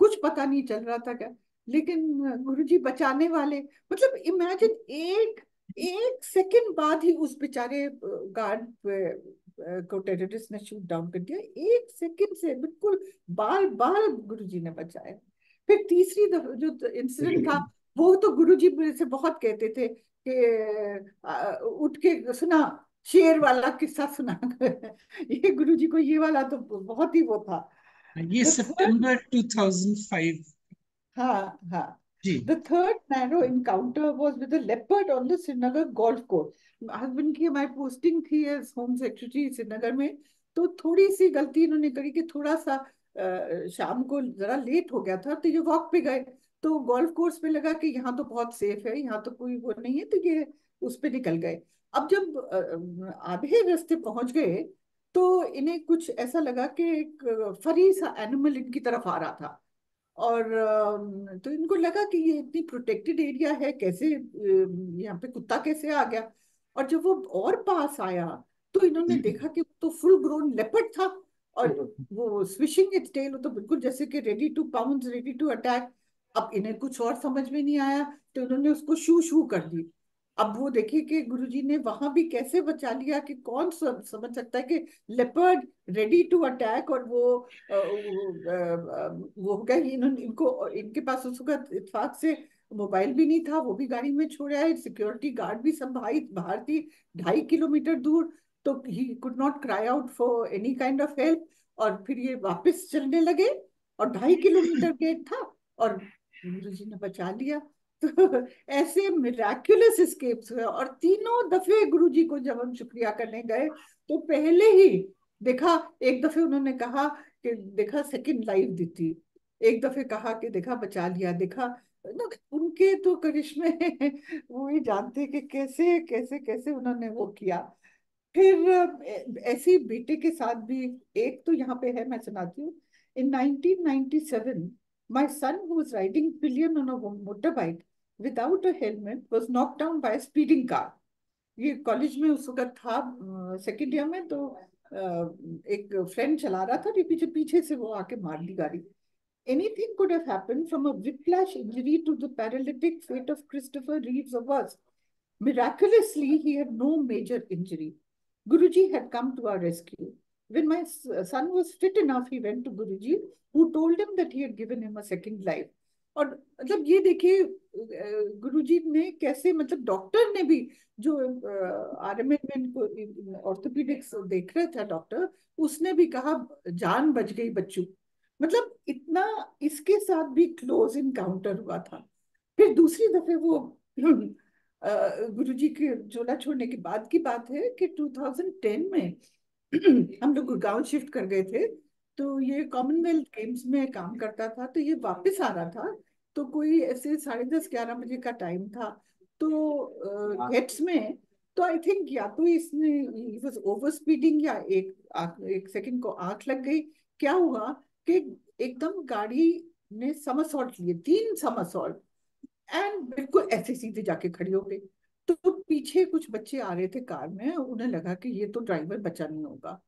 कुछ पता नहीं चल रहा था क्या। लेकिन गुरुजी बचाने वाले, मतलब इमेजिन एक एक सेकंड बाद ही उस बेचारे गार्ड को टेररिस्ट ने शूट डाउन कर दिया। एक सेकंड से बिल्कुल बाल बाल गुरुजी ने बचाया। फिर तीसरी जो इंसिडेंट था, वो तो गुरुजी मेरे से बहुत कहते थे कि उठ के सुना, शेर वाला किस्सा सुना। ये गुरुजी को ये वाला तो बहुत ही वो था। ये द थर्ड सितंबर 2005। हाँ हाँ, जी। the third narrow encounter was with a leopard on the Srinagar golf course. Husband की हमारी पोस्टिंग थी एज होम सेक्रेटरी श्रीनगर में, तो थोड़ी सी गलती इन्होंने करी कि थोड़ा सा शाम को जरा लेट हो गया था, तो ये वॉक पे गए, तो गोल्फ कोर्स पे लगा कि यहाँ तो बहुत सेफ है, यहाँ तो कोई वो नहीं है, तो ये उस पे निकल गए। अब जब आधे रास्ते पहुंच गए तो इन्हें कुछ ऐसा लगा कि एक फरी सा एनिमल इनकी तरफ आ रहा था, और तो इनको लगा कि ये इतनी प्रोटेक्टेड एरिया है, कैसे यहाँ पे कुत्ता कैसे आ गया। और जब वो और पास आया तो इन्होंने देखा कि तो फुल ग्रोन लेपर्ड था, और वो स्विशिंग इट्स टेल, तो बिल्कुल जैसे कि ready to pounce, ready to attack. अब इन्हें कुछ और समझ में नहीं आया, तो इन्होंने उसको शू शू कर दी। अब वो देखिए कि गुरुजी ने वहां भी कैसे बचा लिया, कि कौन समझ सकता है कि लेपर्ड रेडी टू अटैक, और वो हो गया। इन्होंने इनको, इनके पास उस वक्त इत्तेफाक से मोबाइल भी नहीं था, वो भी गाड़ी में छोड़ आए, सिक्योरिटी गार्ड भी सब भाई बाहर थी 2.5 किलोमीटर दूर, तो he could not cry out for any kind of help. और फिर ये वापस चलने लगे, और 2.5 किलोमीटर गेट था, और गुरुजी ने बचा लिया। तो ऐसे मिराक्युलस एस्केप्स हुए, और तीनों दफे गुरुजी को जब हम शुक्रिया करने गए तो पहले ही देखा, एक दफे उन्होंने कहा कि देखा सेकंड लाइफ दी थी, एक दफे कहा कि देखा बचा लिया, देखा ना, उनके तो करिश्मे वो ही जानते कि कैसे कैसे कैसे उन्होंने वो किया। फिर ऐसे ही बेटे के साथ भी, एक तो यहाँ पे है, मैं सुनाती हूँ। इन 1997 my son who was riding pillion on a motorbike without a helmet was knocked down by a speeding car. ये कॉलेज में उस वक्त था, सेकेंड ईयर में, तो एक फ्रेंड चला रहा था, पीछे पीछे से वो आके मार दी गाड़ी। Anything could have happened, from a whiplash injury to the paralytic fate of Christopher Reeves or worse. Miraculously, he had no major injury. Guruji had come to our rescue. When my son was fit enough, he went to Guruji, who told him that he had given him a second life. और मतलब ये देखिए गुरुजी ने कैसे, मतलब doctor ने भी, जो आरएमएल में इनको ऑर्थोपेडिक्स देख रहा था डॉक्टर, उसने भी कहा जान बच गई बच्चों। मतलब इतना इसके साथ भी क्लोज इनकाउंटर हुआ था। फिर दूसरी दफे वो गुरुजी के झोला छोड़ने के बाद की बात है कि 2010 में हम लोग गुड़गांव शिफ्ट कर गए थे, तो ये कॉमनवेल्थ गेम्स में काम करता था, तो ये वापस आ रहा था, तो कोई ऐसे 10:30-11 बजे का टाइम था, तो गेट्स में, तो आई थिंक या तो इसने वाज ओवर स्पीडिंग, या एक सेकंड को आंख लग गई। क्या हुआ कि एकदम गाड़ी ने समरसॉल्ट लिए, 3 समरसॉल्ट, एंड बिल्कुल ऐसे सीधे जाके खड़ी हो गई। तो पीछे कुछ बच्चे आ रहे थे कार में, उन्हें लगा कि ये तो ड्राइवर बचा नहीं होगा,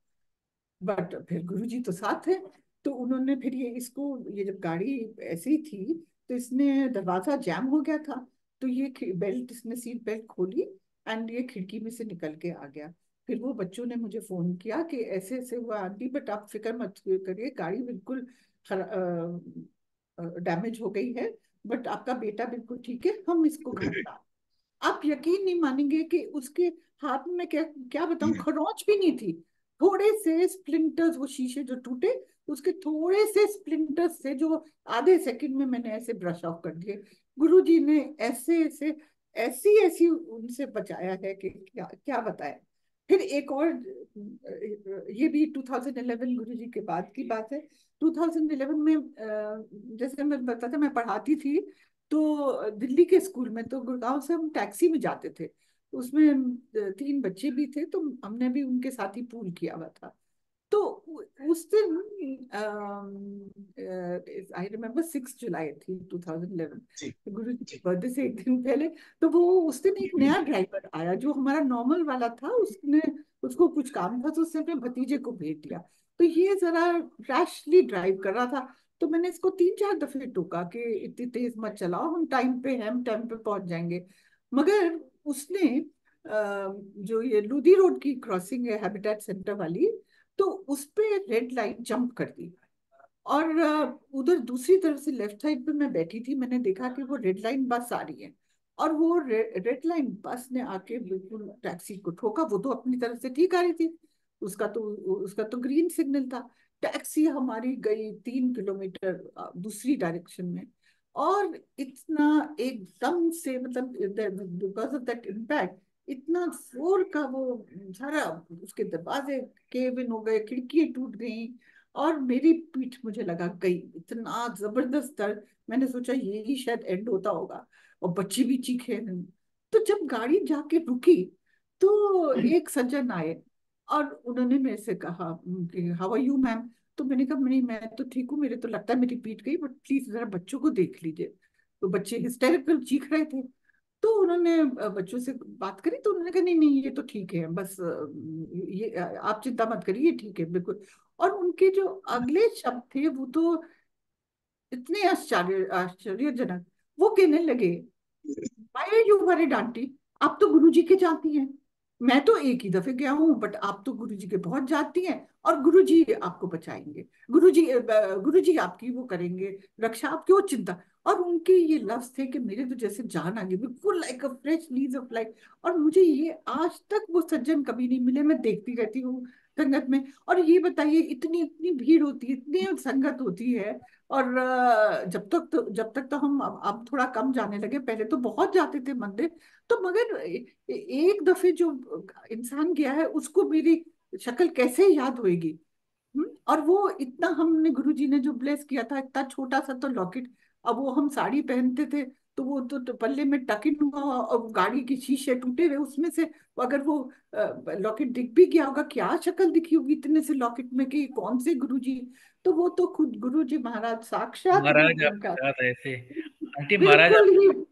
बट फिर गुरुजी तो साथ है, तो उन्होंने फिर ये जब गाड़ी ऐसे ही थी तो इसने दरवाजा जैम हो गया था, तो ये बेल्ट, इसने सीट बेल्ट खोली एंड ये खिड़की में से निकल के आ गया। फिर वो बच्चों ने मुझे फोन किया कि ऐसे ऐसे हुआ आंटी, बट आप फिक्र मत करिए, गाड़ी बिल्कुल डैमेज हो गई है, बट आपका बेटा बिल्कुल ठीक है, हम इसको घर ला। आप यकीन नहीं मानेंगे कि उसके हाथ में क्या क्या बताऊं, खरोंच भी नहीं थी। थोड़े से स्प्लिंटर्स, वो शीशे जो टूटे उसके थोड़े से स्प्लिंटर्स से जो आधे सेकंड में मैंने ऐसे ब्रश ऑफ कर दिए। गुरुजी ने ऐसे ऐसे ऐसी ऐसी उनसे बचाया है कि क्या क्या बताएं। फिर एक और, ये भी 2011 गुरुजी के बाद की बात है। 2011 में जैसे मैं बताता, मैं पढ़ाती थी तो दिल्ली के स्कूल में, तो गुड़गांव से हम टैक्सी में जाते थे, उसमें 3 बच्चे भी थे, तो हमने भी उनके साथ ही पूल किया हुआ था। तो उस दिन आई रिमेम्बर 6 जुलाई थी 2011, जी गुरु जी के जी। बर्थडे से एक दिन पहले। तो वो उस दिन एक नया ड्राइवर आया जो हमारा नॉर्मल वाला था, उसने, उसको कुछ काम था तो उसने अपने भतीजे को भेज दिया। तो ये जरा रैशली ड्राइव कर रहा था, तो मैंने इसको 3-4 दफे टोका कि इतनी तेज मत चलाओ, हम टाइम पे हैं, हम टाइम पे पहुंच जाएंगे। मगर उसने जो ये लूदी रोड की क्रॉसिंग है हैबिटेट सेंटर वाली, तो उस पे रेड लाइट जंप कर दी। और उधर दूसरी तरफ से लेफ्ट साइड पे मैं बैठी थी, मैंने देखा कि वो रेड लाइन बस आ रही है, और वो रेड लाइन बस ने आके बिल्कुल टैक्सी को ठोका। वो तो अपनी तरफ से ठीक आ रही थी, उसका तो ग्रीन सिग्नल था। टैक्सी हमारी गई 3 किलोमीटर दूसरी डायरेक्शन में। और इतना एकदम से, मतलब बिकॉज ऑफ दैट इम्पैक्ट, इतना जोर का वो सारा, उसके दरवाजे केव इन हो गए, खिड़की टूट गई, और मेरी पीठ मुझे लगा गई, इतना जबरदस्त दर्द। मैंने सोचा यही शायद एंड होता होगा, और बच्चे भी चीखे। तो जब गाड़ी जाके रुकी तो एक सज्जन आए और उन्होंने मेरे से कहा कि हाउ आर यू मैम। तो मैंने कहा नहीं, मैं तो ठीक हूँ, मेरे तो लगता है मेरी पीठ गई, बट प्लीज जरा बच्चों को देख लीजिए। तो बच्चे हिस्टेरिकल चीख रहे थे। तो उन्होंने बच्चों से बात करी, तो उन्होंने कहा नहीं नहीं, ये तो ठीक है, बस ये आप चिंता मत करिए, ठीक है बिल्कुल। और उनके जो अगले शब्द थे वो तो इतने आश्चर्यजनक। वो कहने लगे, why are you worried aunty, आप तो गुरुजी के जानती हैं। मैं तो एक ही दफे गया हूँ, बट आप तो गुरुजी के बहुत जानती हैं, और गुरुजी आपको बचाएंगे, गुरुजी आपकी वो करेंगे रक्षा, आप क्यों चिंता। और उनके ये लफ्ज थे कि मेरे तो जैसे जान आ गई, बिल्कुल like a fresh lease of life. और मुझे ये आज तक वो सज्जन कभी नहीं मिले, मैं देखती रहती हूँ संगत में। और ये बताइए, इतनी इतनी भीड़ होती है, इतनी संगत होती है, और जब तक तो हम अब थोड़ा कम जाने लगे, पहले तो बहुत जाते थे मंदिर। तो मगर एक दफे जो इंसान गया है उसको मेरी शक्ल कैसे याद होएगी। और वो इतना, हमने गुरुजी ने जो ब्लेस किया था, इतना छोटा सा तो लॉकेट, अब वो हम साड़ी पहनते थे, तो वो तो पल्ले में टक इन हुआ, और गाड़ी के शीशे टूटे हुए उसमें से अगर वो लॉकेट दिख भी गया होगा, क्या शक्ल दिखी होगी इतने से लॉकेट में कि कौन से गुरुजी। तो वो तो खुद गुरुजी महाराज साक्षात रूप महाराज उनका, आपके साथ ऐसे, आंटी महाराज बिल्कुल आप। ही,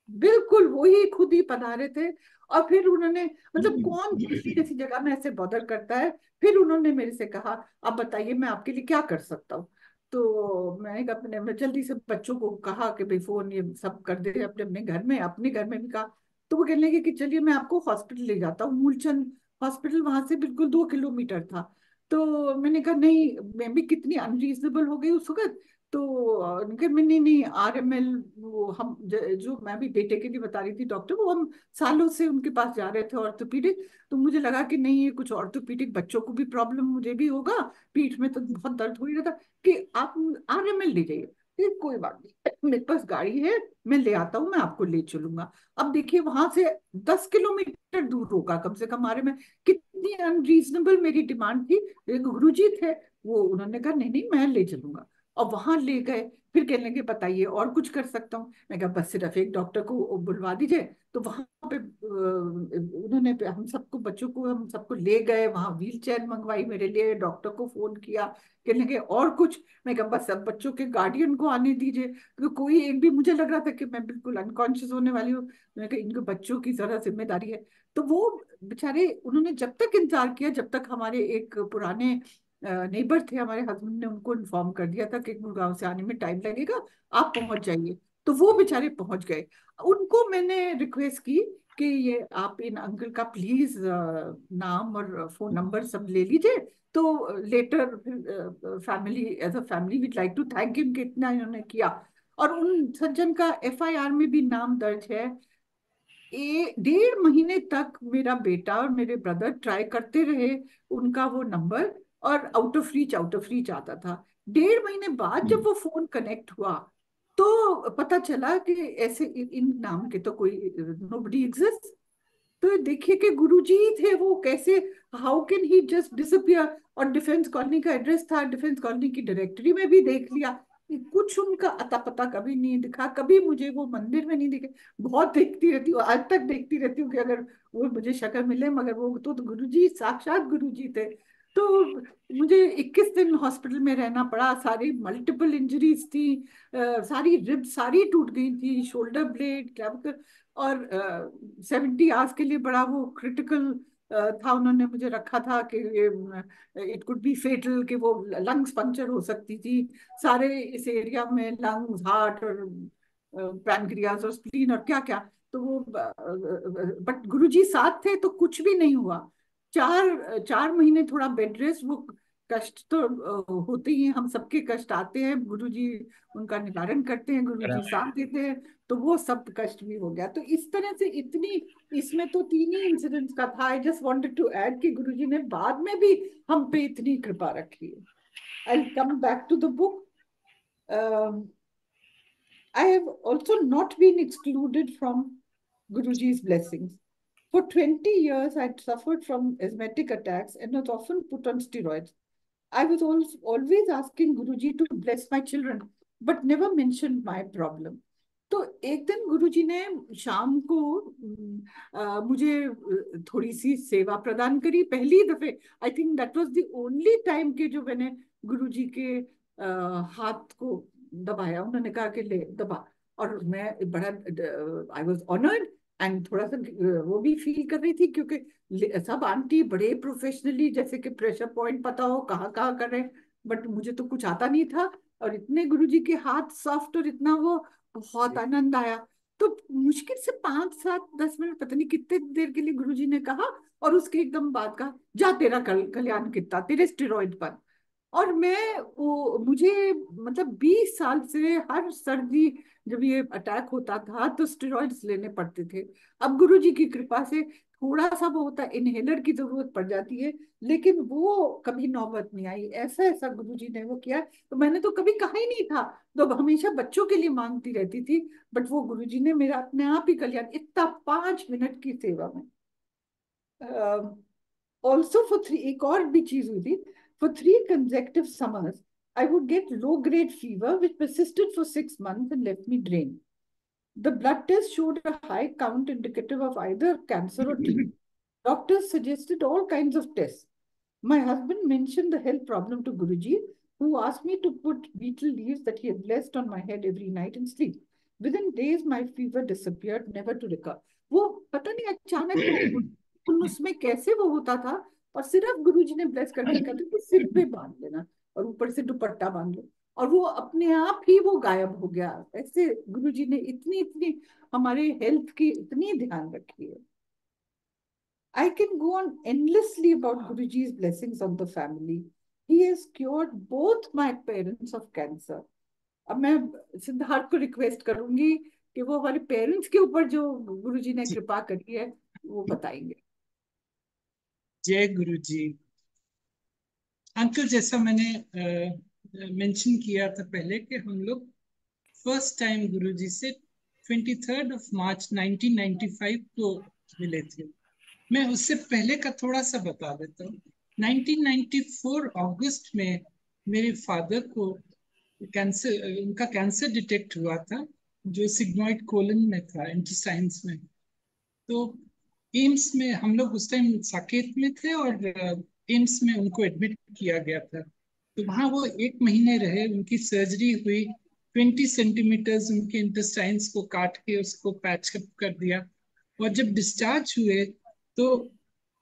बिल्कुल वही खुद ही पधारे थे। और फिर उन्होंने, मतलब कौन ऐसी ऐसी जगह में ऐसे बॉदर करता है। फिर उन्होंने मेरे से कहा, आप बताइए मैं आपके लिए क्या कर सकता हूँ। तो मैंने कहा, मैं जल्दी से बच्चों को कहा कि भाई फोन ये सब कर दे अपने अपने घर में भी कहा। तो वो कहने लगे कि चलिए मैं आपको हॉस्पिटल ले जाता हूँ, मूलचंद हॉस्पिटल वहां से बिल्कुल 2 किलोमीटर था। तो मैंने कहा नहीं, मैं भी कितनी अनरीजनेबल हो गई उस वक्त। तो उनके में नहीं नहीं, RML, वो हम जो मैं भी बेटे के लिए बता रही थी डॉक्टर, वो हम सालों से उनके पास जा रहे थे ऑर्थोपीडिक। तो मुझे लगा कि नहीं, ये कुछ ऑर्थोपीडिक, बच्चों को भी प्रॉब्लम, मुझे भी होगा, पीठ में तो बहुत दर्द हो ही रहा था, कि आप RML ले जाइए। फिर कोई बात नहीं, मेरे पास गाड़ी है, मैं ले आता हूँ, मैं आपको ले चलूंगा। अब देखिए वहां से 10 किलोमीटर दूर होगा कम से कम RML। कितनी अनरीजनेबल मेरी डिमांड थी। गुरुजी थे, वो उन्होंने कहा नहीं नहीं, मैं ले चलूंगा। और वहां ले गए। फिर कहने लगे बताइए और कुछ कर सकता हूँ। मैं कहा बस सिर्फ एक डॉक्टर को बुलवा दीजिए। तो वहां पे उन्होंने हम सबको, बच्चों को हम सबको ले गए वहां, व्हील चेयर मंगवाई मेरे लिए, डॉक्टर को फोन किया। कहने लगे और कुछ। मैं कहा बस अब बच्चों के गार्डियन को आने दीजिए, तो कोई एक भी, मुझे लग रहा था कि मैं बिल्कुल अनकॉन्शियस होने वाली हूँ। मैंने कहा इनको बच्चों की जरा जिम्मेदारी है। तो वो बेचारे, उन्होंने जब तक इंतजार किया, जब तक हमारे एक पुराने नेबर थे हमारे हस्बैंड ने उनको इन्फॉर्म कर दिया था कि गुड़गांव से आने में टाइम लगेगा, आप पहुंच जाइए। तो वो बेचारे पहुंच गए। उनको मैंने रिक्वेस्ट की कि ये आप इन अंकल का प्लीज नाम और फोन नंबर सब ले लीजिए, तो later family as a family we'd like to thank him कि इतना इन्होंने किया। और उन सज्जन का एफआईआर में भी नाम दर्ज है। 1.5 महीने तक मेरा बेटा और मेरे ब्रदर ट्राई करते रहे उनका वो नंबर, और आउट ऑफ रीच आता था। 1.5 महीने बाद जब वो फोन कनेक्ट हुआ तो पता चला कि ऐसे इन नाम के तो कोई नोबडी एग्जिस्ट। तो देखिए कि गुरुजी थे वो कैसे, how can he just disappear. और डिफेंस कॉलोनी का एड्रेस था, डिफेंस कॉलोनी की डायरेक्टरी में भी देख लिया, कुछ उनका अता पता कभी नहीं दिखा, कभी मुझे वो मंदिर में नहीं दिखे। बहुत देखती रहती हूँ, आज तक देखती रहती हूँ कि अगर वो मुझे शक्ल मिले, मगर वो तो गुरुजी, साक्षात गुरुजी थे। तो मुझे 21 दिन हॉस्पिटल में रहना पड़ा, सारी मल्टीपल इंजरीज थी, सारी रिब सारी टूट गई थी, शोल्डर ब्लेड, क्लैविकल। और 70 आवर्स के लिए बड़ा वो क्रिटिकल था, उन्होंने मुझे रखा था कि इट कुड बी फेटल, कि वो लंग्स पंक्चर हो सकती थी सारे इस एरिया में, लंग्स, हार्ट और पैनक्रियास और स्प्लीन और क्या क्या। तो वो बट गुरुजी साथ थे तो कुछ भी नहीं हुआ। 4 4 महीने थोड़ा बेड रेस्ट, वो कष्ट तो होते ही हैं, हम सबके कष्ट आते हैं, गुरुजी उनका निवारण करते हैं, गुरुजी साथ देते हैं, तो वो सब कष्ट भी हो गया। तो इस तरह से इतनी, इसमें तो 3 ही इंसिडेंट्स का था। I just wanted to add कि गुरुजी ने बाद में भी हम पे इतनी कृपा रखी है। I come back to the book. I have also not been excluded from Guruji's blessings. For 20 years, I suffered from asthmatic attacks and was often put on steroids. I was always asking Guruji to bless my children, but never mentioned my problem. तो एक दिन गुरुजी ने शाम को मुझे थोड़ी सी सेवा प्रदान करी, पहली दफे। I think that was the only time के जो मैंने गुरुजी के हाथ को दबाया। उन्होंने कहा कि ले दबा, और मैं बड़ा आई वाज ऑनर्ड एंड थोड़ा सा वो भी फील कर रही थी, क्योंकि सब आंटी बड़े प्रोफेशनली, जैसे कि प्रेशर पॉइंट पता हो कहाँ कहाँ कर रहे हैं, बट मुझे तो कुछ आता नहीं था। और इतने गुरुजी के हाथ सॉफ्ट, और इतना वो, बहुत आनंद आया। तो मुश्किल से 5 7 10 मिनट, पता नहीं कितने देर के लिए गुरुजी ने कहा, और उसके एकदम बाद कहा, जा तेरा कल्याण कितना, तेरे स्टेरॉइड पर। और मैं वो, मुझे मतलब 20 साल से हर सर्दी जब ये अटैक होता था तो स्टेरॉइड्स लेने पड़ते थे। अब गुरुजी की कृपा से थोड़ा सा वो होता है, इनहेलर की जरूरत पड़ जाती है, लेकिन वो कभी नौबत नहीं आई। ऐसा ऐसा गुरुजी ने वो किया। तो मैंने तो कभी कहा ही नहीं था, तो हमेशा बच्चों के लिए मांगती रहती थी, बट वो गुरुजी ने मेरा अपने आप ही कल्याण, इतना 5 मिनट की सेवा में। ऑल्सो फॉर 3, एक और भी चीज हुई थी। For 3 consecutive summers I would get low grade fever which persisted for 6 months and left me drained. The blood test showed a high count indicative of either cancer or TB. Doctors suggested all kinds of tests. My husband mentioned the health problem to Guruji, who asked me to put betel leaves that he had blessed on my head every night and sleep. Within days, my fever disappeared, never to recur. वो पता नहीं अचानक उसमें कैसे वो होता था, और सिर्फ गुरुजी ने ब्लेस करके कहते कि सिर पे बांध लेना और ऊपर से दुपट्टा बांध लो, और वो अपने आप ही वो गायब हो गया। ऐसे गुरुजी ने इतनी इतनी हमारे हेल्थ की इतनी ध्यान रखी है। I can go on endlessly about Guruji's blessings on the family. He has cured both my parents of cancer. अब मैं सिद्धार्थ को रिक्वेस्ट करूंगी कि वो हमारे पेरेंट्स के ऊपर जो गुरुजी ने कृपा करी है वो बताएंगे। जय गुरु जी। अंकल, जैसा मैंने मेंशन किया था पहले कि हम लोग फर्स्ट टाइम गुरुजी से 23 मार्च 1995 को मिले थे। मैं उससे पहले का थोड़ा सा बता देता हूँ। 1994 अगस्त में मेरे फादर को उनका कैंसर डिटेक्ट हुआ था, जो सिग्मॉइड कोलन में था, इंटेस्टाइन्स में। तो एम्स में हम लोग उस टाइम साकेत में थे, और एम्स में उनको एडमिट किया गया था। तो वहाँ वो 1 महीने रहे, उनकी सर्जरी हुई, 20 सेंटीमीटर्स उनके इंटेस्टाइन्स को काट के उसको पैच अप कर दिया। और जब डिस्चार्ज हुए तो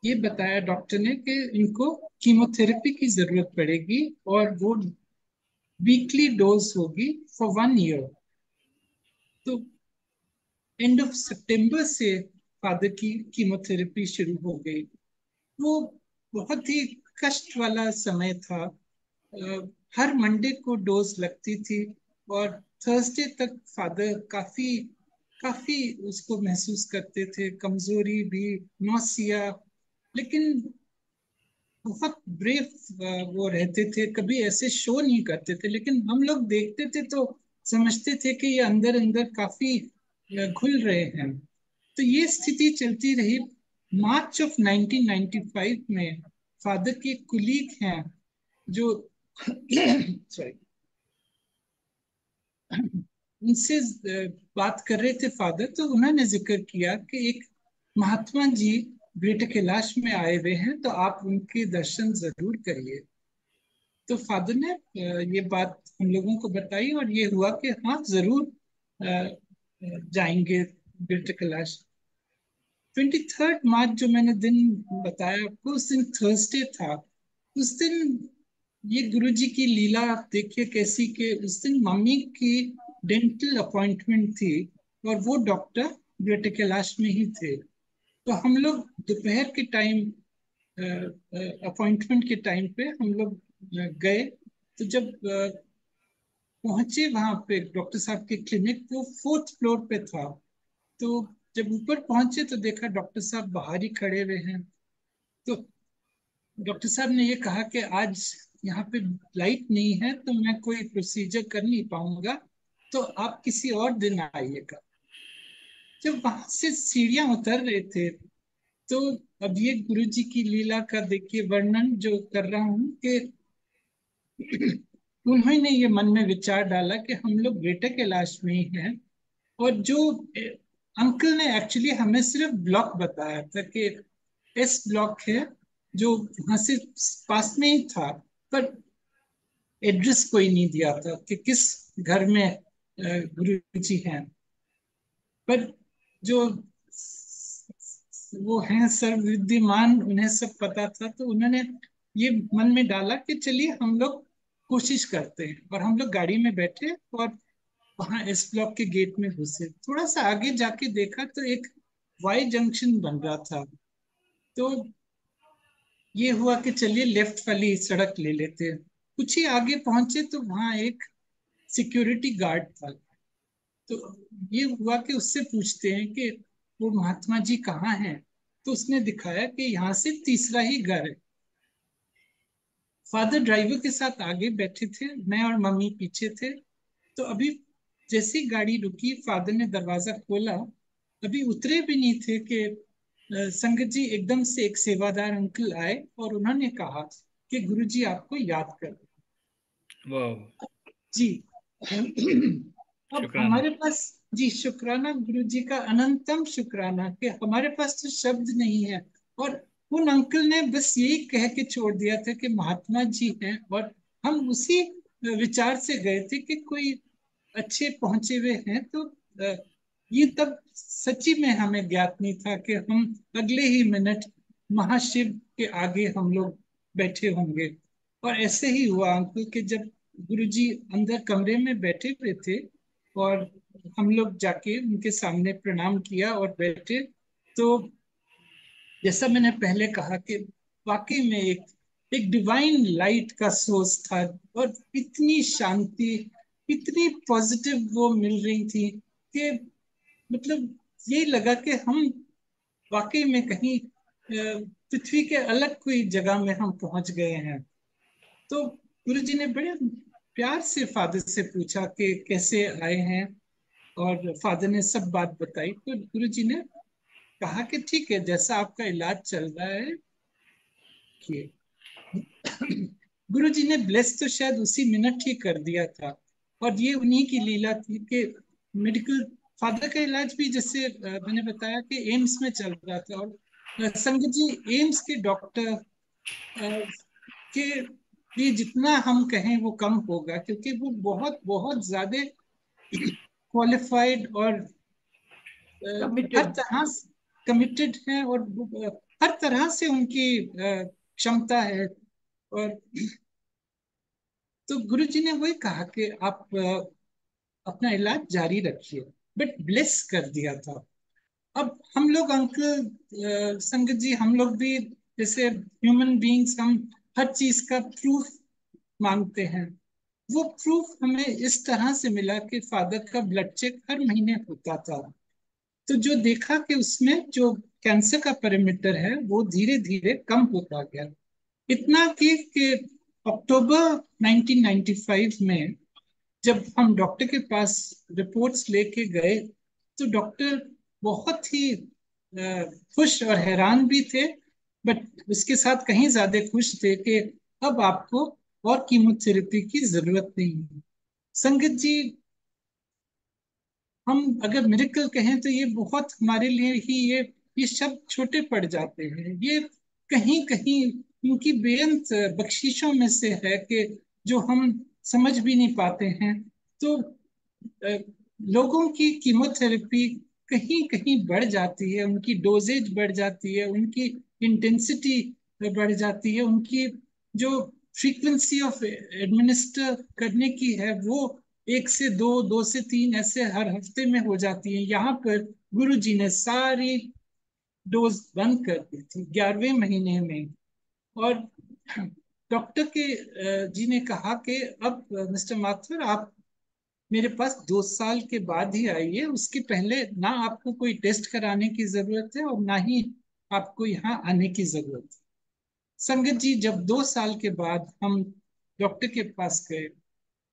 ये बताया डॉक्टर ने कि इनको कीमोथेरेपी की जरूरत पड़ेगी और वो वीकली डोज होगी फॉर 1 ईयर। तो एंड ऑफ सितंबर से फादर की कीमोथेरेपी शुरू हो गई। वो बहुत ही कष्ट वाला समय था। हर मंडे को डोज लगती थी और थर्सडे तक फादर काफी काफी उसको महसूस करते थे, कमजोरी भी, नौसिया। लेकिन बहुत ब्रेव वो रहते थे, कभी ऐसे शो नहीं करते थे, लेकिन हम लोग देखते थे तो समझते थे कि ये अंदर अंदर काफी घुल रहे हैं। तो ये स्थिति चलती रही। मार्च ऑफ 1995 में फादर के कुलीग हैं जो सॉरी उनसे बात कर रहे थे फादर, तो उन्होंने जिक्र किया कि एक महात्मा जी ग्रेटर कैलाश में आए हुए हैं, तो आप उनके दर्शन जरूर करिए। तो फादर ने ये बात हम लोगों को बताई और ये हुआ कि हाँ जरूर जाएंगे ग्रेटर कैलाश। 23 मार्च जो मैंने दिन बताया आपको, उस दिन थर्सडे था। उस दिन ये गुरुजी की लीला आप देखिए कैसी, कि उस दिन मम्मी की डेंटल अपॉइंटमेंट थी और वो डॉक्टर ग्रेटर कैलाश में ही थे। तो हम लोग दोपहर के टाइम, अपॉइंटमेंट के टाइम पे हम लोग गए। तो जब पहुंचे वहां पे डॉक्टर साहब के क्लिनिक, वो 4th फ्लोर पे था। तो जब ऊपर पहुंचे तो देखा डॉक्टर साहब बाहर ही खड़े हुए हैं। तो डॉक्टर साहब ने ये कहा कि आज यहाँ पे लाइट नहीं है तो मैं कोई प्रोसीजर कर नहीं पाऊंगा, तो आप किसी और दिन आइएगा। जब वहां से सीढ़ियां उतर रहे थे, तो अब ये गुरुजी की लीला का देखिए वर्णन जो कर रहा हूँ कि उन्होंने ये मन में विचार डाला कि हम लोग ग्रेटर कैलाश में ही हैं। और जो अंकल ने एक्चुअली हमें सिर्फ ब्लॉक बताया था कि एस ब्लॉक है, जो वहां से पास में ही था, पर एड्रेस कोई नहीं दिया था कि किस घर में गुरु जी हैं। पर जो वो हैं सर्वविद्यमान, उन्हें सब पता था, तो उन्होंने ये मन में डाला कि चलिए हम लोग कोशिश करते हैं। और हम लोग गाड़ी में बैठे और वहां एस ब्लॉक के गेट में घुसे। थोड़ा सा आगे जाके देखा तो एक वाई जंक्शन बन रहा था। तो ये हुआ कि चलिए लेफ्ट वाली सड़क ले लेते हैं। कुछ ही आगे पहुंचे तो वहां एक सिक्योरिटी गार्ड था। तो ये हुआ कि उससे पूछते हैं कि वो महात्मा जी कहाँ हैं। तो उसने दिखाया कि यहाँ से तीसरा ही घर है। फादर ड्राइवर के साथ आगे बैठे थे, मैं और मम्मी पीछे थे। तो अभी जैसी गाड़ी रुकी, फादर ने दरवाजा खोला, अभी उतरे भी नहीं थे कि संगत जी एकदम से एक सेवादार अंकल आए और उन्होंने कहा कि गुरुजी आपको याद कर वाह, जी। अब शुक्राना। हमारे पास, जी शुक्राना गुरुजी का, अनंतम शुक्राना कि हमारे पास तो शब्द नहीं है। और उन अंकल ने बस यही कह के छोड़ दिया था कि महात्मा जी हैं, और हम उसी विचार से गए थे कि कोई अच्छे पहुंचे हुए हैं। तो ये तब सच्ची में हमें ज्ञात नहीं था कि हम अगले ही मिनट महाशिव के आगे हम लोग बैठे होंगे। और ऐसे ही हुआ अंकुल कि जब गुरुजी अंदर कमरे में बैठे हुए थे और हम लोग जाके उनके सामने प्रणाम किया और बैठे, तो जैसा मैंने पहले कहा कि वाकई में एक डिवाइन लाइट का सोर्स था। और इतनी शांति, इतनी पॉजिटिव वो मिल रही थी कि मतलब यही लगा कि हम वाकई में कहीं पृथ्वी के अलग कोई जगह में हम पहुंच गए हैं। तो गुरु जी ने बड़े प्यार से फादर से पूछा कि कैसे आए हैं, और फादर ने सब बात बताई। तो गुरु जी ने कहा कि ठीक है, जैसा आपका इलाज चल रहा है किए। गुरु जी ने ब्लेस तो शायद उसी मिनट ही कर दिया था। और ये उन्हीं की लीला थी कि मेडिकल, फादर का इलाज भी जैसे मैंने बताया कि एम्स में चल रहा था। और संगत जी एम्स के डॉक्टर के लिए जितना हम कहें वो कम होगा, क्योंकि वो बहुत बहुत ज्यादा क्वालिफाइड और हर कमिटेड। तरह कमिटेड हैं। और हर तरह से उनकी क्षमता है। और तो गुरुजी ने वही कहा कि आप अपना इलाज जारी रखिए, बट ब्लेस कर दिया था। अब हम लोग अंकल संगत जी, हम लोग भी जैसे ह्यूमन बीइंग्स, हम हर चीज का प्रूफ मांगते हैं। वो प्रूफ हमें इस तरह से मिला कि फादर का ब्लड चेक हर महीने होता था। तो जो देखा कि उसमें जो कैंसर का पैरामीटर है वो धीरे धीरे कम होता गया। इतना कि अक्टूबर 1995 में जब हम डॉक्टर के पास रिपोर्ट्स लेके गए, तो डॉक्टर बहुत ही खुश और हैरान भी थे, बट उसके साथ कहीं ज्यादा खुश थे कि अब आपको और कीमोथेरेपी की जरूरत नहीं है। संगत जी, हम अगर मिरेकल कहें तो ये बहुत हमारे लिए ही ये शब्द छोटे पड़ जाते हैं। ये कहीं कहीं उनकी बेअंत बख्शिशों में से है कि जो हम समझ भी नहीं पाते हैं। तो लोगों की कीमोथेरेपी कहीं कहीं बढ़ जाती है, उनकी डोजेज बढ़ जाती है, उनकी इंटेंसिटी बढ़ जाती है, उनकी जो फ्रीक्वेंसी ऑफ एडमिनिस्टर करने की है वो 1 से 2, 2 से 3 ऐसे हर हफ्ते में हो जाती है। यहाँ पर गुरुजी ने सारी डोज बंद कर दी थी 11वें महीने में। और डॉक्टर के जी ने कहा कि अब मिस्टर माथुर, आप मेरे पास 2 साल के बाद ही आइए, उसके पहले ना आपको कोई टेस्ट कराने की जरूरत है और ना ही आपको यहाँ आने की जरूरत है। संगत जी, जब 2 साल के बाद हम डॉक्टर के पास गए,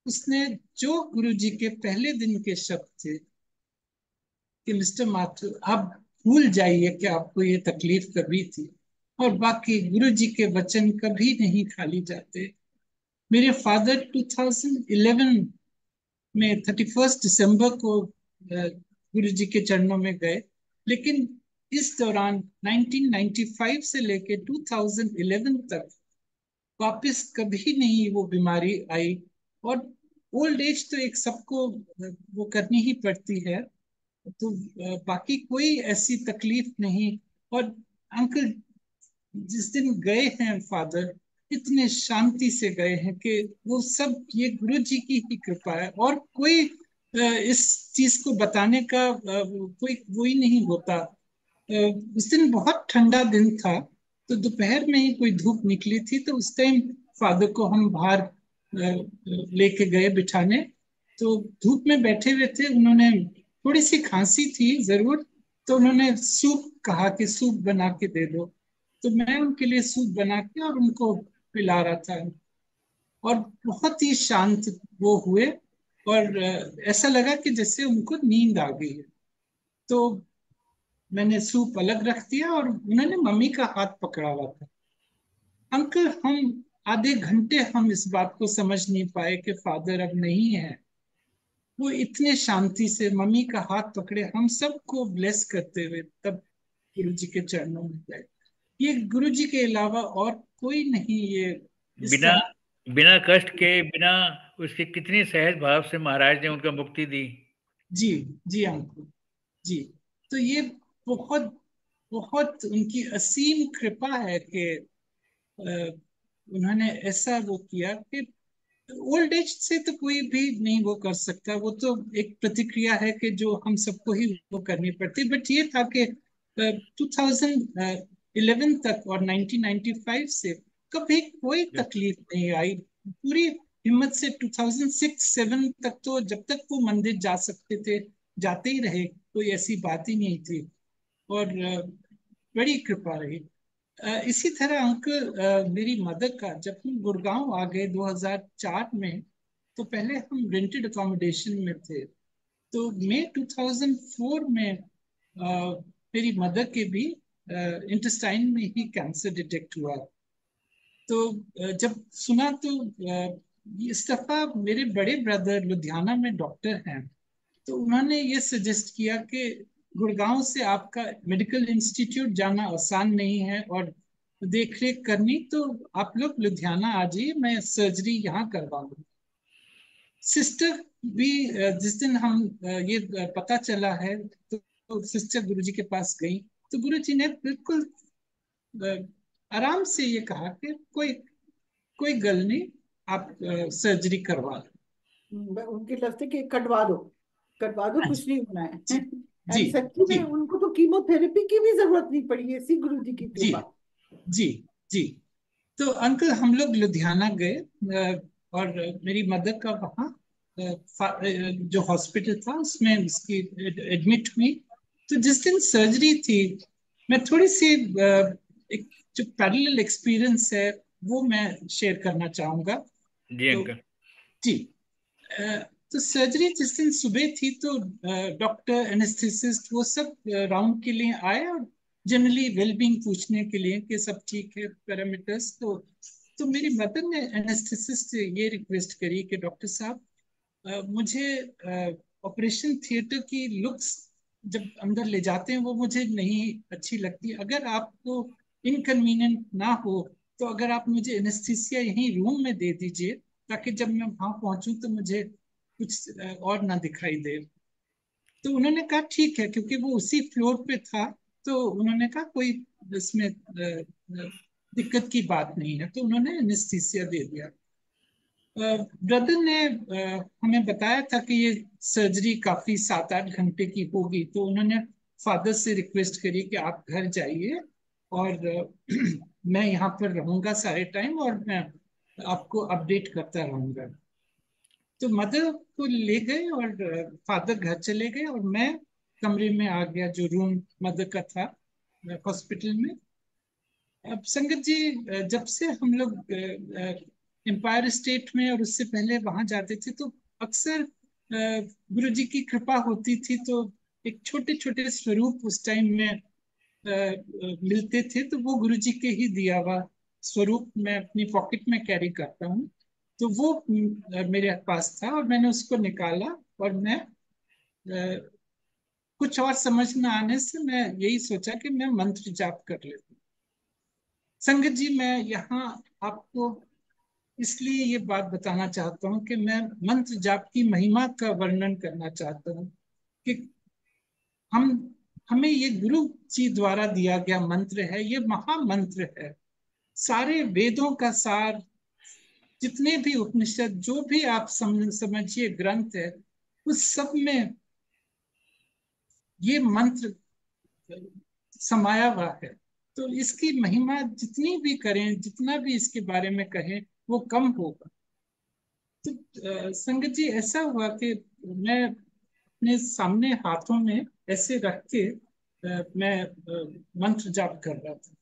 उसने जो गुरुजी के पहले दिन के शब्द थे कि मिस्टर माथुर, आप भूल जाइए कि आपको ये तकलीफ कभी थी, और बाकी गुरुजी के वचन कभी नहीं खाली जाते। मेरे फादर 2011 में 31 दिसंबर को गुरु जी के चरणों में गए, लेकिन इस दौरान 1995 से लेकर 2011 तक वापस कभी नहीं वो बीमारी आई। और ओल्ड एज तो एक सबको वो करनी ही पड़ती है, तो बाकी कोई ऐसी तकलीफ नहीं। और अंकल जिस दिन गए हैं फादर, इतने शांति से गए हैं कि वो सब ये गुरु जी की ही कृपा है। और कोई इस चीज को बताने का कोई वो ही नहीं होता। उस दिन बहुत ठंडा दिन था, तो दोपहर में ही कोई धूप निकली थी, तो उस टाइम फादर को हम बाहर लेके गए बिठाने। तो धूप में बैठे हुए थे, उन्होंने थोड़ी सी खांसी थी जरूर, तो उन्होंने सूप कहा कि सूप बना के दे दो। तो मैं उनके लिए सूप बना के और उनको पिला रहा था। और बहुत ही शांत वो हुए, और ऐसा लगा कि जैसे उनको नींद आ गई है। तो मैंने सूप अलग रख दिया और उन्होंने मम्मी का हाथ पकड़ा हुआ था। अंकल, हम आधे घंटे हम इस बात को समझ नहीं पाए कि फादर अब नहीं है। वो इतने शांति से मम्मी का हाथ पकड़े, हम सबको ब्लेस करते हुए तब गुरु जी के चरणों में गए। ये गुरु जी के अलावा और कोई नहीं ये इस बिना तरह। बिना कष्ट के, बिना उसके कितनी सहज भाव से महाराज ने उनका मुक्ति दी। जी, जी अंकुर जी। तो ये बहुत बहुत उनकी असीम कृपा है कि उन्होंने ऐसा वो किया कि ओल्ड एज से तो कोई भी नहीं वो कर सकता। वो तो एक प्रतिक्रिया है कि जो हम सबको ही वो करनी पड़ती। बट ये था कि 2011 तक और 1995 से कभी कोई तकलीफ नहीं आई। पूरी हिम्मत से 2006-7 तक तो जब तक वो मंदिर जा सकते थे जाते ही रहे, कोई ऐसी बात ही नहीं थी। और बड़ी कृपा रही। इसी तरह अंकल, मेरी मदर का, जब हम गुड़गांव आ गए 2004 में, तो पहले हम रेंटेड अकोमोडेशन में थे। तो मई 2004 में मेरी मदर के भी इंटेस्टाइन में ही कैंसर डिटेक्ट हुआ। तो जब सुना तो इस दफा मेरे बड़े ब्रदर लुधियाना में डॉक्टर हैं, तो उन्होंने ये सजेस्ट किया कि गुड़गांव से आपका मेडिकल इंस्टीट्यूट जाना आसान नहीं है और देख रेख करनी, तो आप लोग लुधियाना आ जाइए, मैं सर्जरी यहाँ करवाऊंगी। सिस्टर भी जिस दिन हम ये पता चला है, तो सिस्टर गुरुजी के पास गई, तो गुरुजी ने बिल्कुल आराम से ये कहा कि कोई कोई गल नहीं, आप सर्जरी करवा लो। उनके लफ्ज थे कि कटवा दो, कटवा दो, हाँ कुछ जी नहीं होना है। जी एंड सच्ची जी में उनको तो कीमोथेरेपी की भी जरूरत नहीं पड़ी, ऐसी गुरु जी की जी कृपा। जी जी। तो अंकल हम लोग लुधियाना गए, और मेरी मदर का वहाँ जो हॉस्पिटल था उसमें उसकी एडमिट हुई। तो जिस दिन सर्जरी थी, मैं थोड़ी सी एक जो पैरेलल एक्सपीरियंस है वो मैं शेयर करना चाहूंगा। जी तो अंकल। जी, अ, तो सर्जरी जिस दिन सुबह थी तो डॉक्टर एनेस्थेसिस्ट वो सब राउंड के लिए आए, और जनरली वेलबींग पूछने के लिए कि सब ठीक है पैरामीटर्स। तो मेरी मदर ने एनेस्थेसिस्ट से ये रिक्वेस्ट करी कि डॉक्टर साहब, मुझे ऑपरेशन थिएटर की लुक्स जब अंदर ले जाते हैं वो मुझे नहीं अच्छी लगती। अगर आपको इनकन्वीनियंट ना हो तो अगर आप मुझे एनेस्थीसिया यहीं रूम में दे दीजिए, ताकि जब मैं वहां पहुंचूं तो मुझे कुछ और ना दिखाई दे। तो उन्होंने कहा ठीक है, क्योंकि वो उसी फ्लोर पे था। तो उन्होंने कहा कोई इसमें दिक्कत की बात नहीं है, तो उन्होंने एनेस्थीसिया दे दिया। ब्रदर ने हमें बताया था कि ये सर्जरी काफी 7-8 घंटे की होगी, तो उन्होंने फादर से रिक्वेस्ट करी कि आप घर जाइए, और मैं यहाँ पर रहूंगा सारे टाइम, और मैं आपको अपडेट करता रहूंगा। तो मदर को ले गए और फादर घर चले गए, और मैं कमरे में आ गया जो रूम मदर का था हॉस्पिटल में। अब संगत जी, जब से हम लोग एम्पायर स्टेट में और उससे पहले वहां जाते थे तो अक्सर गुरु जी की कृपा होती थी, तो एक छोटे छोटे स्वरूप उस टाइम में मिलते थे, तो वो गुरु जी के ही दिया हुआ स्वरूप मैं अपनी पॉकेट में कैरी करता हूँ। तो वो मेरे पास था और मैंने उसको निकाला, और मैं कुछ और समझ न आने से मैं यही सोचा कि मैं मंत्र जाप कर लेता हूँ। संगत जी, मैं यहाँ आपको इसलिए ये बात बताना चाहता हूँ कि मैं मंत्र जाप की महिमा का वर्णन करना चाहता हूँ कि हम हमें ये गुरु जी द्वारा दिया गया मंत्र है, ये महामंत्र है। सारे वेदों का सार, जितने भी उपनिषद, जो भी आप समझिए ग्रंथ है, उस सब में ये मंत्र समाया हुआ है। तो इसकी महिमा जितनी भी करें, जितना भी इसके बारे में कहें, वो कम होगा। तो संगत जी, ऐसा हुआ कि मैं अपने सामने हाथों में ऐसे रख के मैं मंत्र जाप कर रहा था।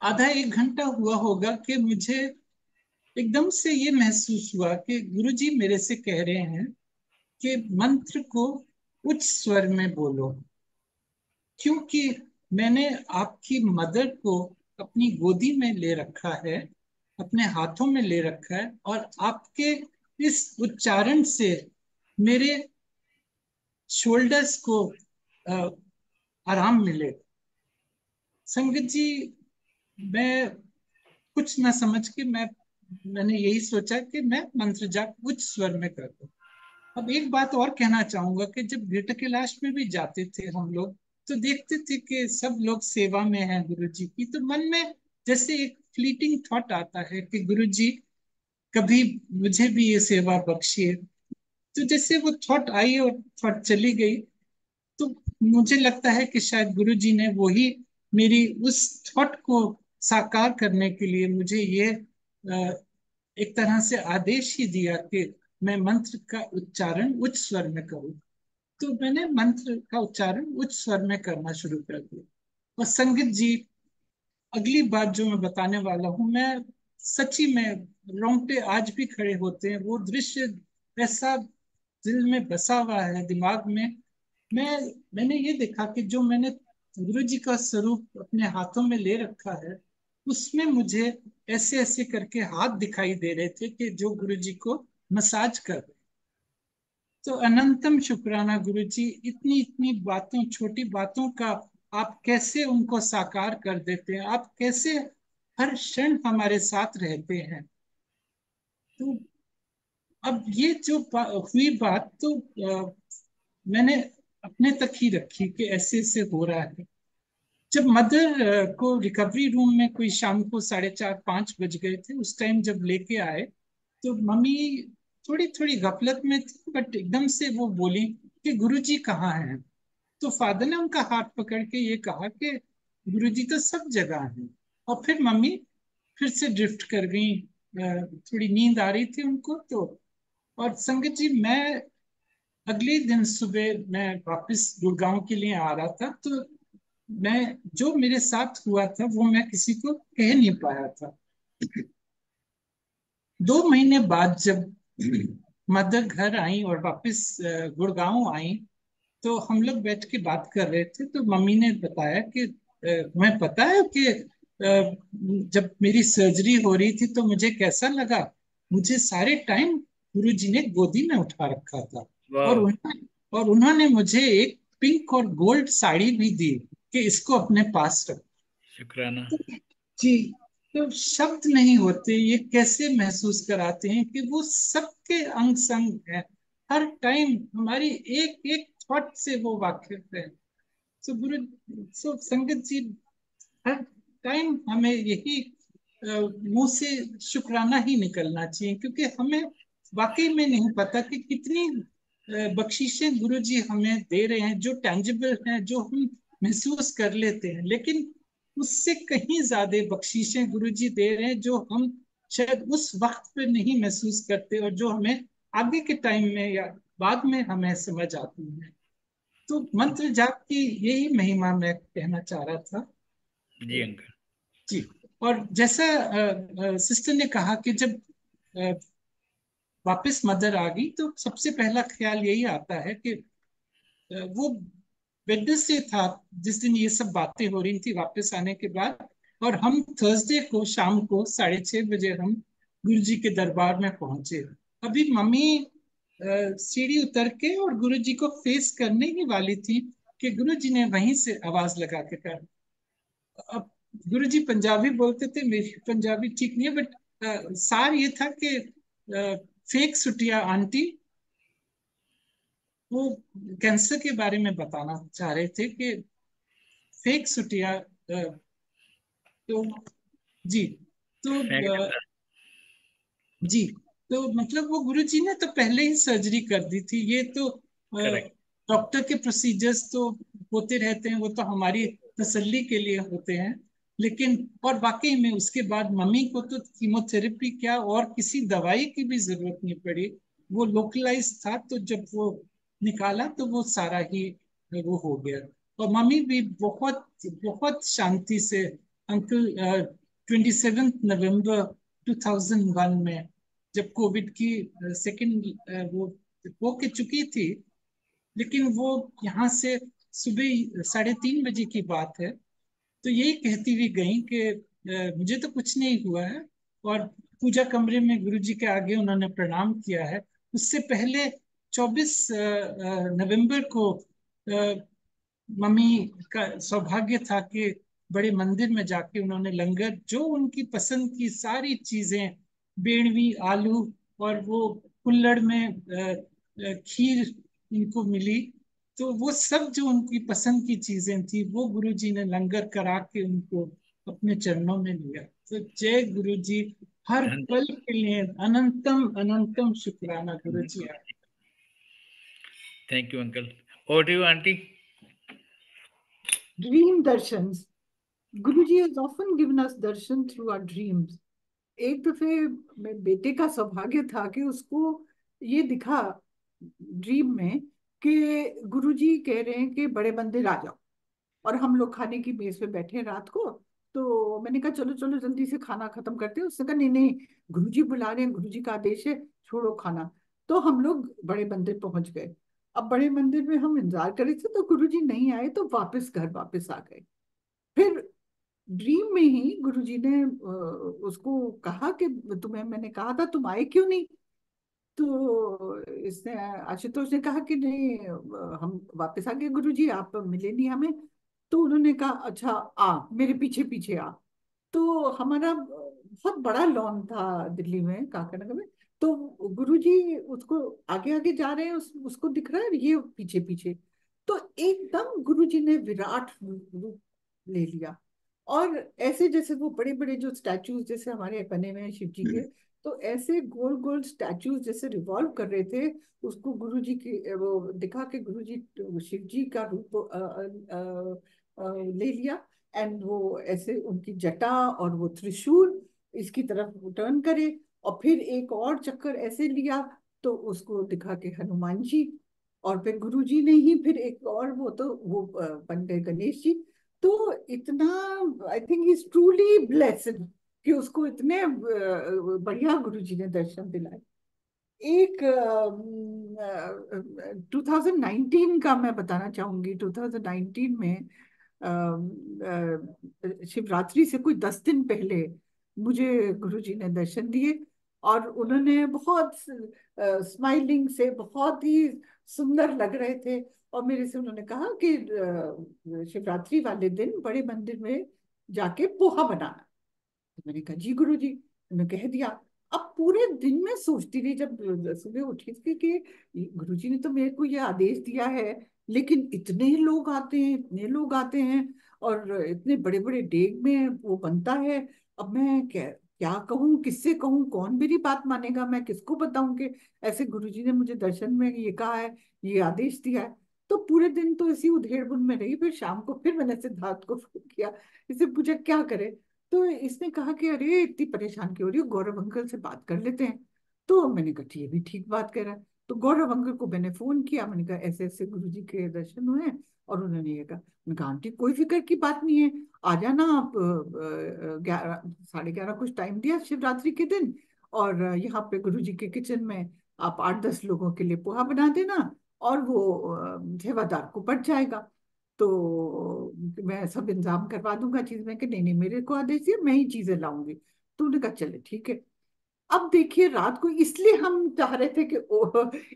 आधा 1 घंटा हुआ होगा कि मुझे एकदम से ये महसूस हुआ कि गुरुजी मेरे से कह रहे हैं कि मंत्र को उच्च स्वर में बोलो, क्योंकि मैंने आपकी मदर को अपनी गोदी में ले रखा है, अपने हाथों में ले रखा है, और आपके इस उच्चारण से मेरे शोल्डर्स को अ, आराम मिले। संगत जी, मैं कुछ ना समझ के मैंने यही सोचा कि मैं मंत्र जाप उच्च स्वर में कर दूं। अब एक बात और कहना चाहूंगा कि जब ग्रेटर कैलाश में भी जाते थे हम लोग, तो देखते थे कि सब लोग सेवा में हैं गुरु जी की, तो मन में जैसे एक फ्लीटिंग थॉट आता है कि गुरु जी कभी मुझे भी ये सेवा बख्शिए। तो जैसे वो थॉट आई और थॉट चली गई, तो मुझे लगता है कि शायद गुरु जी ने वही मेरी उस थॉट को साकार करने के लिए मुझे ये एक तरह से आदेश ही दिया कि मैं मंत्र का उच्चारण उच्च स्वर में करूं। तो मैंने मंत्र का उच्चारण उच्च स्वर में करना शुरू कर दिया। और संगीत जी, अगली बात जो मैं बताने वाला हूं, मैं सच्ची में रोंगटे आज भी खड़े होते हैं। वो दृश्य ऐसा दिल में बसा हुआ है, दिमाग में। मैं मैंने ये देखा कि जो मैंने गुरु जी का स्वरूप अपने हाथों में ले रखा है, उसमें मुझे ऐसे ऐसे करके हाथ दिखाई दे रहे थे कि जो गुरु जी को मसाज कर रहे। तो अनंतम शुक्राना गुरु जी, इतनी इतनी बातों, छोटी बातों का आप कैसे उनको साकार कर देते हैं, आप कैसे हर क्षण हमारे साथ रहते हैं। तो अब ये जो हुई बात, तो मैंने अपने तक ही रखी कि ऐसे ऐसे हो रहा है। जब मदर को रिकवरी रूम में कोई शाम को 4:30-5 बज गए थे, उस टाइम जब लेके आए तो मम्मी थोड़ी थोड़ी गफलत में थी, बट एकदम से वो बोली कि गुरुजी कहाँ हैं। तो फादर ने उनका हाथ पकड़ के ये कहा कि गुरुजी तो सब जगह हैं। और फिर मम्मी फिर से ड्रिफ्ट कर गई, थोड़ी नींद आ रही थी उनको तो। और संगत जी, मैं अगले दिन सुबह मैं वापस गुड़गांव के लिए आ रहा था, तो मैं जो मेरे साथ हुआ था वो मैं किसी को कह नहीं पाया था। 2 महीने बाद जब मदर घर आई और वापस गुड़गांव आई, तो हम लोग बैठ के बात कर रहे थे, तो मम्मी ने बताया कि तुम्हें पता है कि जब मेरी सर्जरी हो रही थी तो मुझे कैसा लगा। मुझे सारे टाइम गुरुजी ने गोदी में उठा रखा था। और वाह, उन्होंने मुझे एक पिंक और गोल्ड साड़ी भी दी कि इसको अपने पास रख। शुक्राना। जी। तो शब्द नहीं होते, ये कैसे महसूस कराते हैं कि वो सबके अंग संग है। हर टाइम हमारी एक एक थॉट से वो वाकिफ है। सो गुरु, सो संगत जी, हर टाइम हमें यही मुंह से शुक्राना ही निकलना चाहिए, क्योंकि हमें वाकई में नहीं पता कि कितनी बख्शिशें गुरु जी हमें दे रहे हैं, जो टेंजिबल हैं, जो हम महसूस कर लेते हैं। लेकिन उससे कहीं ज्यादा बख्शिशें गुरु जी दे रहे हैं, जो हम शायद उस वक्त पे नहीं महसूस करते और जो हमें आगे के टाइम में या बाद में हमें समझ आती है। तो मंत्र जाप की यही महिमा मैं कहना चाह रहा था। जी अंकल। जी। और जैसा सिस्टर ने कहा कि जब अ, वापस मदर आ गई तो सबसे पहला ख्याल यही आता है कि वो वेडनेसडे था जिस दिन ये सब बातें हो रही थी वापस आने के बाद। और हम थर्सडे को शाम को 6:30 बजे हम गुरु जी के दरबार में पहुंचे। अभी मम्मी सीढ़ी उतर के और गुरु जी को फेस करने ही वाली थी कि गुरु जी ने वहीं से आवाज लगा के कहा। अब गुरुजी पंजाबी बोलते थे, मेरी पंजाबी ठीक नहीं है, बट सार ये था कि फेक सुटिया आंटी वो कैंसर के बारे में बताना चाह रहे थे कि फेक सुटिया। तो जी। तो फेंक देता। जी। तो मतलब वो गुरुजी ने तो पहले ही सर्जरी कर दी थी। ये तो करेक्ट। डॉक्टर के प्रोसीजर्स तो होते रहते हैं, वो तो हमारी तसल्ली के लिए होते हैं। लेकिन और वाकई में उसके बाद मम्मी को तो कीमोथेरेपी क्या और किसी दवाई की भी जरूरत नहीं पड़ी। वो लोकलाइज था, तो जब वो निकाला तो वो सारा ही वो हो गया। और मम्मी भी बहुत बहुत शांति से अंकल 27 नवंबर 2001 में जब कोविड की सेकेंड वो हो के चुकी थी, लेकिन वो यहाँ से सुबह 3:30 बजे की बात है, तो यही कहती हुई गई कि मुझे तो कुछ नहीं हुआ है। और पूजा कमरे में गुरुजी के आगे उन्होंने प्रणाम किया है। उससे पहले 24 नवंबर को मम्मी का सौभाग्य था कि बड़े मंदिर में जाके उन्होंने लंगर, जो उनकी पसंद की सारी चीजें, बेड़वी, आलू और वो कुल्हड़ में खीर उनको मिली। तो वो सब जो उनकी पसंद की चीजें थी वो गुरुजी ने लंगर करा के उनको अपने चरणों में लिया। तो जय गुरु जी। हर पल के लिए अनंतम अनंतम शुक्राना Guru ji. Thank you uncle. और you aunty? Dream darshans. Guruji has often given us darshan through our dreams. एक दफे मेरे बेटे का सौभाग्य था कि उसको ये दिखा ड्रीम में कि गुरुजी कह रहे हैं कि बड़े मंदिर आ जाओ। और हम लोग खाने की मेज पे बैठे हैं रात को। तो मैंने कहा चलो चलो जल्दी से खाना खत्म करते हैं। उसने कहा नहीं नहीं, गुरुजी बुला रहे हैं, गुरुजी का आदेश है, छोड़ो खाना। तो हम लोग बड़े मंदिर पहुंच गए। अब बड़े मंदिर में हम इंतजार कर रहे थे तो गुरुजी नहीं आए, तो वापस घर वापस आ गए। फिर ड्रीम में ही गुरुजी ने उसको कहा कि तुम्हें मैंने कहा था, तुम आए क्यों नहीं। तो इसने आशुतोष ने कहा कि नहीं, हम वापस आ गए गुरुजी, आप मिले नहीं हमें। तो उन्होंने कहा अच्छा आ मेरे पीछे पीछे आ। तो हमारा बहुत बड़ा लॉन था दिल्ली में काका नगर में। तो गुरुजी उसको आगे आगे जा रहे हैं, उसको दिख रहा है ये पीछे पीछे। तो एकदम गुरुजी ने विराट रूप ले लिया। और ऐसे जैसे वो बड़े बड़े जो स्टैचूज जैसे हमारे बने हुए हैं शिव जी के, तो ऐसे गोल गोल स्टैचूज जैसे रिवॉल्व कर रहे थे, उसको गुरु जी की वो दिखा के गुरु जी शिव जी का रूप ले लिया। एंड वो ऐसे उनकी जटा और वो त्रिशूल इसकी तरफ टर्न करे, और फिर एक और चक्कर ऐसे लिया तो उसको दिखा के हनुमान जी, और फिर गुरु जी ने ही फिर एक और वो तो वो बन गए गणेश जी। तो इतना I think is truly blessed कि उसको इतने बढ़िया गुरु जी ने दर्शन दिलाए। एक 2019 का मैं बताना चाहूंगी। 2019 में शिवरात्रि से कोई 10 दिन पहले मुझे गुरुजी ने दर्शन दिए, और उन्होंने बहुत स्माइलिंग से बहुत ही सुंदर लग रहे थे। और मेरे से उन्होंने कहा कि शिवरात्रि वाले दिन बड़े मंदिर में जाके पोहा बनाना। तो मैंने कहा जी गुरुजी, उन्होंने कह दिया। अब पूरे दिन में सोचती रही जब सुबह उठी थी कि गुरुजी ने तो मेरे को ये आदेश दिया है, लेकिन इतने लोग आते हैं, इतने लोग आते हैं, और इतने बड़े बड़े डेग में वो बनता है। अब मैं क्या क्या कहूँ, किससे कहूँ, कौन मेरी बात मानेगा, मैं किसको बताऊं कि ऐसे गुरुजी ने मुझे दर्शन में ये कहा है, ये आदेश दिया है। तो पूरे दिन तो इसी उधेड़ बुन में रही। फिर शाम को फिर मैंने सिद्धार्थ को फोन किया, इससे पूछा क्या करे। तो इसने कहा कि अरे इतनी परेशान क्यों हो रही हो, गौरव अंकल से बात कर लेते हैं। तो मैंने कहा ये भी ठीक बात कह रहा है। तो गौरव अंकल को मैंने फोन किया, मैंने कहा ऐसे ऐसे गुरुजी के दर्शन हुए हैं। और उन्होंने ये कहा, मैंने कहा आंटी कोई फिक्र की बात नहीं है, आ जाना आप 11 11:30 कुछ टाइम दिया शिवरात्रि के दिन, और यहाँ पे गुरुजी के किचन में आप 8-10 लोगों के लिए पोहा बना देना, और वो सेवादार को पड़ जाएगा। तो मैं सब इंतजाम करवा दूंगा चीज में कि नहीं नहीं मेरे को आदेश दिया, मैं ही चीजें लाऊंगी। तो उन्होंने कहा चले ठीक है। अब देखिए रात को इसलिए हम चाह रहे थे कि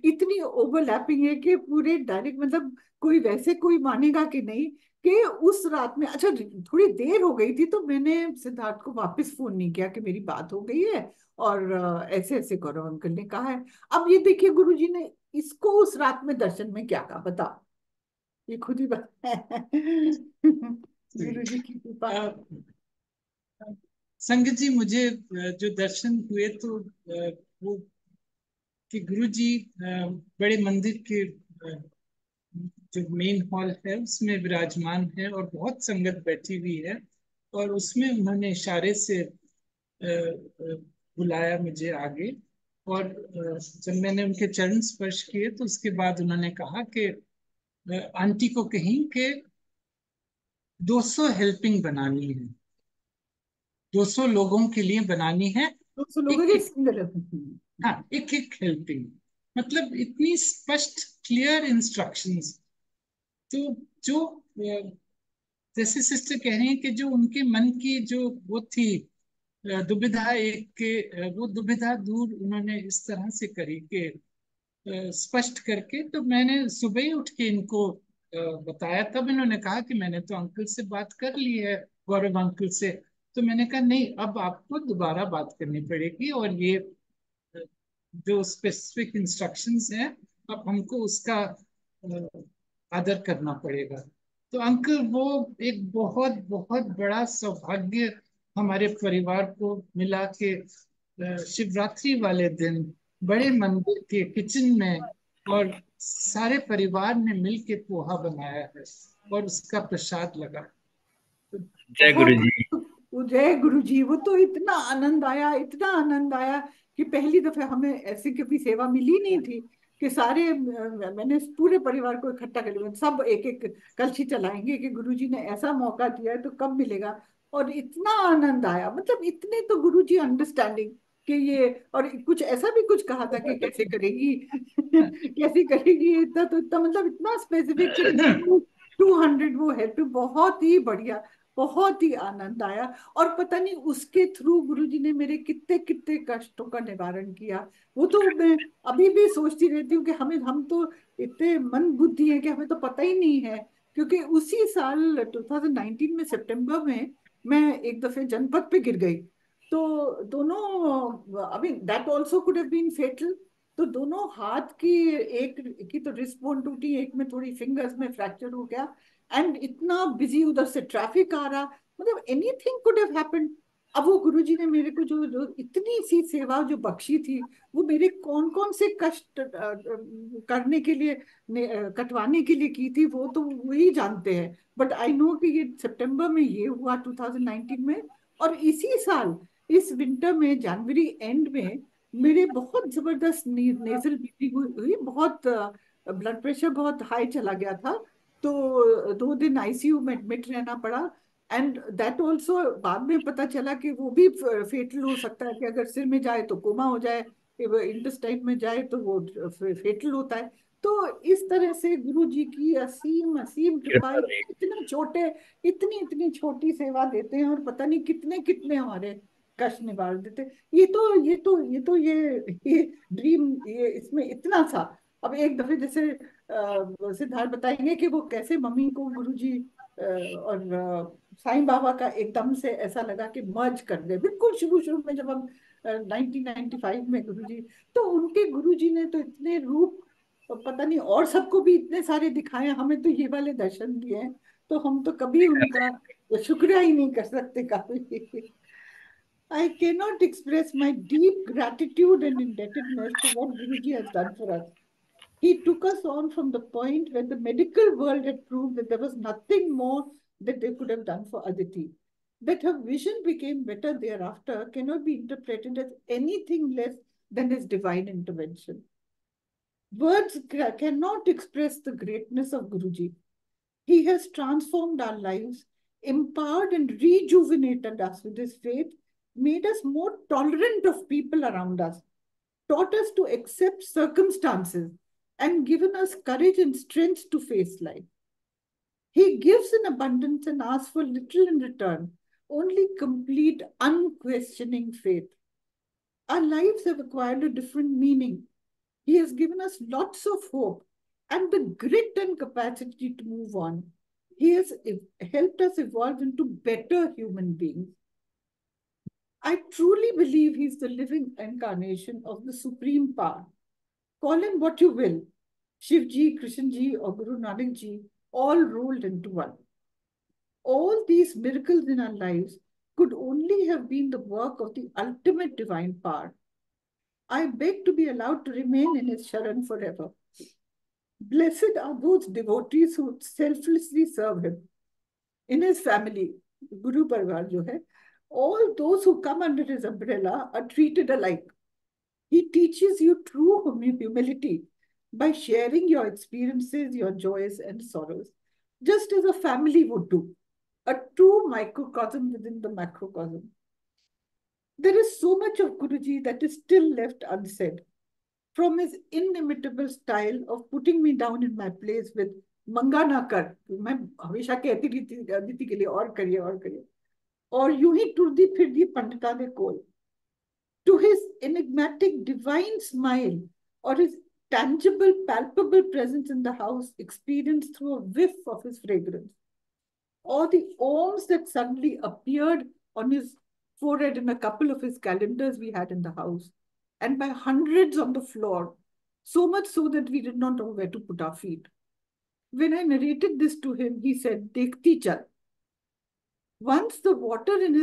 इतनी ओवरलैपिंग है कि पूरे डायरेक्ट मतलब कोई वैसे कोई मानेगा कि नहीं, कि उस रात में अच्छा थोड़ी देर हो गई थी, तो मैंने सिद्धार्थ को वापस फोन नहीं किया कि मेरी बात हो गई है और ऐसे ऐसे गौरव अंकल ने कहा है। अब ये देखिए गुरुजी ने इसको उस रात में दर्शन में क्या कहा बताओ, ये खुद ही बात है। गुरु जी की कृपा। संगत जी, मुझे जो दर्शन हुए तो वो कि गुरु जी बड़े मंदिर के जो मेन हॉल है उसमें विराजमान है और बहुत संगत बैठी हुई है, और उसमें उन्होंने इशारे से बुलाया मुझे आगे। और जब मैंने उनके चरण स्पर्श किए तो उसके बाद उन्होंने कहा कि आंटी को कहीं कि 200 हेल्पिंग बनानी है, 200 लोगों के लिए बनानी है। 200 लोगों एक के एक, सिंगल। हाँ, एक एक हेल्पिंग, मतलब इतनी स्पष्ट क्लियर इंस्ट्रक्शंस। तो जो जैसे सिस्टर कह रही हैं कि जो उनके मन की जो वो थी दुविधा, एक के वो दुविधा दूर उन्होंने इस तरह से करी कि स्पष्ट करके। तो मैंने सुबह ही उठ के इनको बताया, तब इन्होंने कहा कि मैंने तो अंकल से बात कर ली है, गौरव अंकल से। तो मैंने कहा नहीं, अब आपको दोबारा बात करनी पड़ेगी, और ये अ, जो स्पेसिफिक इंस्ट्रक्शंस हैं अब हमको उसका आदर करना पड़ेगा। तो अंकल, वो एक बहुत बहुत बड़ा सौभाग्य हमारे परिवार को मिला कि शिवरात्रि वाले दिन बड़े मंदिर के किचन में और सारे परिवार ने मिल के पोहा बनाया है और उसका प्रसाद लगा। तो जय गुरु बहुत जी। जय गुरु जी। वो तो इतना आनंद आया, इतना आनंद आया कि पहली दफे हमें ऐसी कभी सेवा मिली नहीं थी कि सारे मैंने पूरे परिवार को इकट्ठा कर लिया, सब एक एक कलशी चलाएंगे कि गुरु जी ने ऐसा मौका दिया है तो कब मिलेगा। और इतना आनंद आया, मतलब इतने तो गुरु जी अंडरस्टैंडिंग कि ये, और कुछ ऐसा भी कुछ कहा था कि कैसे करेगी कैसे करेगी, इतना तो इतना मतलब इतना स्पेसिफिक कि 200 वो है। तो बहुत ही बढ़िया, बहुत ही आनंद आया। और पता नहीं उसके थ्रू गुरुजी ने मेरे कितने कितने कष्टों का निवारण किया। वो तो मैं अभी भी सोचती रहती हूँ कि हम तो इतने मंद बुद्धि हैं कि हमें तो पता ही नहीं है। क्योंकि उसी साल 2019 में सितंबर में मैं एक दफे जनपद पे गिर गई। तो दोनों, अभी that also could have been fatal. तो दोनों हाथ की, एक की तो रिस्ट बोन टूटी, एक में थोड़ी फिंगर्स में फ्रैक्चर हो गया, एंड इतना बिजी, उधर से ट्रैफिक आ रहा, मतलब एनीथिंग कुड हैव हैपेंड। अब वो गुरुजी ने मेरे को जो इतनी सी सेवा जो बख्शी थी, वो मेरे कौन कौन से कष्ट करने के लिए, कटवाने के लिए की थी, वो तो वही जानते हैं। बट आई नो कि ये सितंबर में ये हुआ 2019 में, और इसी साल इस विंटर में जनवरी एंड में मेरे बहुत जबरदस्त नेजल ब्लीडिंग हुई, बहुत ब्लड प्रेशर बहुत हाई चला गया था, तो 2 दिन आईसीयू में एडमिट रहना पड़ा। एंड दैट ऑल्सो बाद में पता चला कि वो भी फेटल हो सकता है, कि अगर सिर में जाए तो कोमा हो जाए, इंटेस्टाइन में जाए तो वो फेटल होता है। तो इस तरह से गुरु जी की असीम असीम कृपा, कृपा रही। इतने छोटे, इतनी इतनी छोटी सेवा देते हैं, और पता नहीं कितने कितने हमारे कष्ट निवार देते। ये ड्रीम, ये इसमें इतना सा। अब एक दफे जैसे सिद्धार्थ बताएंगे कि वो कैसे मम्मी को गुरुजी और साईं बाबा का एकदम से ऐसा लगा कि मर्ज कर दे, बिल्कुल शुरू शुरू में जब हम 1995 में गुरुजी, तो उनके गुरुजी ने तो इतने रूप, पता नहीं, और सबको भी इतने सारे दिखाए, हमें तो ये वाले दर्शन दिए हैं, तो हम तो कभी उनका शुक्रिया ही नहीं कर सकते कभी। I cannot express my deep gratitude and indebtedness to what Guruji has done for us. He took us on from the point where the medical world had proved that there was nothing more that they could have done for Aditi. That her vision became better thereafter cannot be interpreted as anything less than his divine intervention. Words cannot express the greatness of Guruji. He has transformed our lives, empowered and rejuvenated us with his faith, made us more tolerant of people around us, taught us to accept circumstances, and given us courage and strength to face life. He gives in abundance and asks for little in return, only complete, unquestioning faith. Our lives have acquired a different meaning. He has given us lots of hope and the grit and capacity to move on. He has helped us evolve into better human beings. I truly believe he's the living incarnation of the supreme power. Call him what you will, Shivji, Krishnji, or Guru Nanak Ji, all rolled into one. All these miracles in our lives could only have been the work of the ultimate divine power. I beg to be allowed to remain in his Sharan forever. Blessed are those devotees who selflessly serve him. In his family, Guru Parvar jo hai, all those who come under his umbrella are treated alike. He teaches you true humility by sharing your experiences, your joys and sorrows, just as a family would do, a true microcosm within the macrocosm. There is so much of Guruji that is still left unsaid. From his inimitable style of putting me down in my place with मंगा ना कर, मैं हमेशा कहती थी अदिति के लिए और करिए और करिए, और यूं ही टुरदी फिरदी पंडिता ने कोल, to his enigmatic divine smile or his tangible palpable presence in the house experienced through a whiff of his fragrance, or the oms that suddenly appeared on his forehead in a couple of his calendars we had in the house, and by hundreds on the floor, so much so that we did not know where to put our feet. When I narrated this to him, he said, "Dekhti chal." Once the water in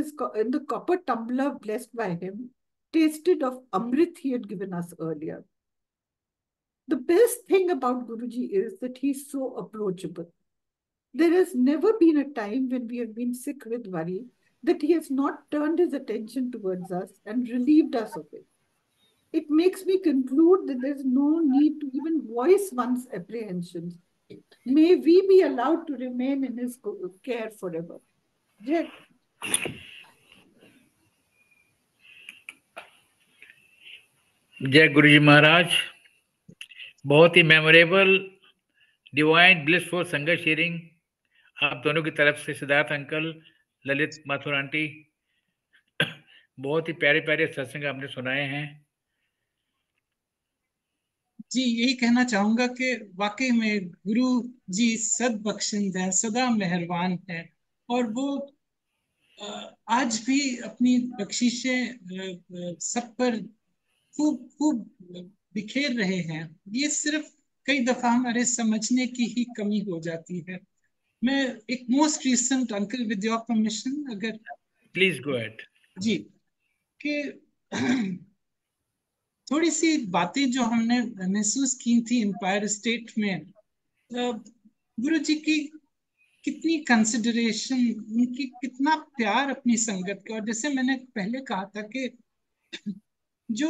the copper tumbler blessed by him tasted of Amrit he had given us earlier. The best thing about Guruji is that he's so approachable. There has never been a time when we have been sick with worry that he has not turned his attention towards us and relieved us of it. It makes me conclude that there's no need to even voice one's apprehensions. May we be allowed to remain in his care forever. Jai. जय गुरु जी महाराज। बहुत ही memorable divine blissful संगत sharing आप दोनों की तरफ से, Siddharth uncle, Lalit Mathur aunty, बहुत ही प्यारे प्यारे सत्संग आपने सुनाए हैं। जी, यही कहना चाहूंगा कि वाकई में गुरु जी सद्बख्शिंद है, सदा मेहरबान है, और वो आज भी अपनी बख्शिशें सब पर खूब खूब बिखेर रहे हैं, ये सिर्फ कई दफा हमारे समझने की ही कमी हो जाती है। मैं एक most recent, uncle with your permission, अगर प्लीज गो अहेड। जी, कि थोड़ी सी बातें जो हमने महसूस की थी एम्पायर स्टेट में, गुरु जी की कितनी कंसिडरेशन, उनकी कितना प्यार अपनी संगत का। और जैसे मैंने पहले कहा था कि जो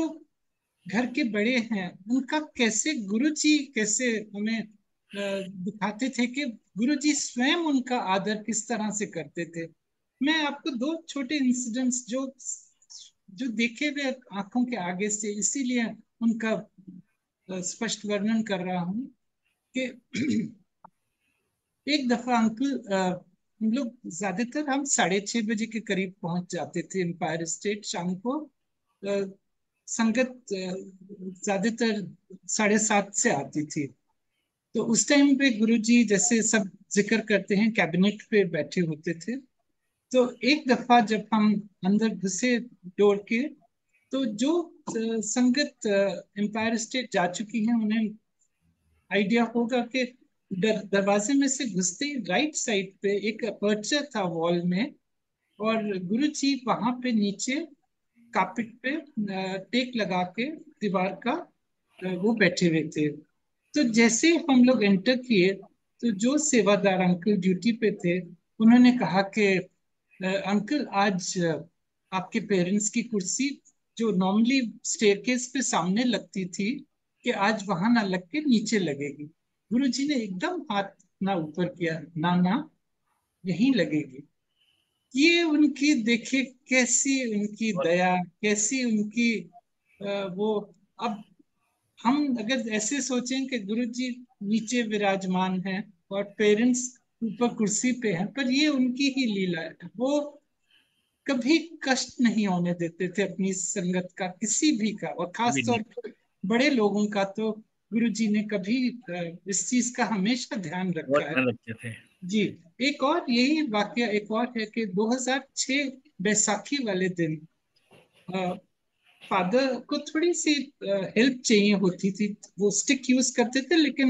घर के बड़े हैं उनका कैसे गुरु जी कैसे हमें दिखाते थे कि गुरु जी स्वयं उनका आदर किस तरह से करते थे। मैं आपको दो छोटे इंसिडेंट्स जो जो देखे हुए आंखों के आगे से, इसीलिए उनका स्पष्ट वर्णन कर रहा हूँ कि एक दफा अंकल, हम लोग ज्यादातर हम 6:30 बजे के करीब पहुंच जाते थे एम्पायर स्टेट शाम को। संगत ज्यादातर 7:30 से आती थी। तो उस टाइम पे गुरुजी जैसे सब जिक्र करते हैं कैबिनेट पे बैठे होते थे। तो एक दफा जब हम अंदर घुसे डोर के, तो जो संगत एम्पायर स्टेट जा चुकी हैं उन्हें आइडिया होगा कि दरवाजे में से घुसते ही राइट साइड पे एक अपर्चर था वॉल में, और गुरुजी वहां पे नीचे कार्पेट पे टेक लगा के दीवार का वो बैठे हुए थे। तो जैसे हम लोग एंटर किए, तो जो सेवादार अंकल ड्यूटी पे थे उन्होंने कहा कि अंकल आज आपके पेरेंट्स की कुर्सी जो नॉर्मली स्टेयरकेस पे सामने लगती थी, कि आज वहां ना लग के नीचे लगेगी। गुरुजी ने एकदम हाथ ना ऊपर किया, ना ना, यहीं लगेगी। ये उनकी देखिए कैसी उनकी दया, कैसी उनकी वो। अब हम अगर ऐसे सोचें कि गुरुजी नीचे विराजमान हैं और पेरेंट्स ऊपर कुर्सी पे हैं, पर ये उनकी ही लीला है। वो कभी कष्ट नहीं होने देते थे अपनी संगत का, किसी भी का, और खास भी नहीं। तौर पर बड़े लोगों का तो गुरुजी ने कभी इस चीज का हमेशा ध्यान बहुत रखा है। ध्यान रखते थे। जी, एक और यही वाकया एक और है कि 2006 बैसाखी वाले दिन फादर को थोड़ी सी हेल्प चाहिए होती थी। वो स्टिक यूज करते थे, लेकिन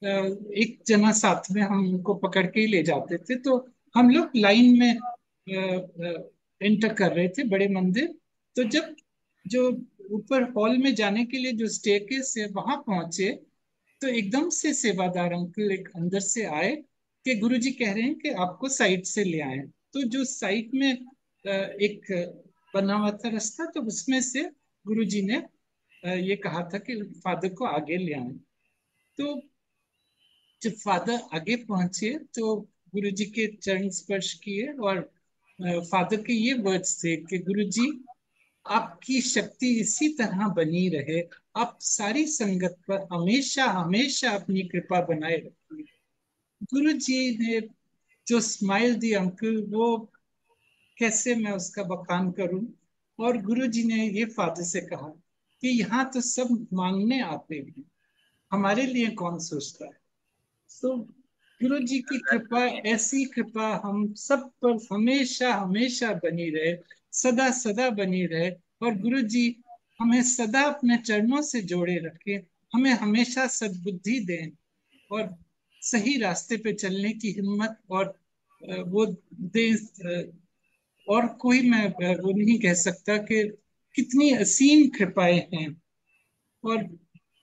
एक जना साथ में हम उनको पकड़ के ही ले जाते थे। तो हम लोग लाइन में एंटर कर रहे थे बड़े मंदिर। तो जब जो ऊपर हॉल में जाने के लिए जो स्टेयरकेस है वहां पहुंचे, तो एकदम से सेवादार अंकल एक अंदर से आए कि गुरुजी कह रहे हैं कि आपको साइड से ले आए। तो जो साइड में एक बना हुआ था रास्ता, तो उसमें से गुरुजी ने ये कहा था कि फादर को आगे ले आए। तो जब फादर आगे पहुंचे तो गुरुजी के चरण स्पर्श किए, और फादर के ये वर्ड्स थे कि गुरुजी आपकी शक्ति इसी तरह बनी रहे, आप सारी संगत पर हमेशा हमेशा अपनी कृपा बनाए रखिए। गुरु जी ने जो स्माइल दी अंकल, वो कैसे मैं उसका बखान करूं। और गुरु जी ने ये फादर से कहा कि यहाँ तो सब मांगने आते हैं, हमारे लिए कौन सोचता है। तो गुरु जी की कृपा, ऐसी कृपा हम सब पर हमेशा हमेशा बनी रहे, सदा सदा बनी रहे। और गुरु जी हमें सदा अपने चरणों से जोड़े रखे, हमें हमेशा सद्बुद्धि दें और सही रास्ते पे चलने की हिम्मत और वो दे। और कोई मैं वो नहीं कह सकता कि कितनी असीम कृपाएं हैं। और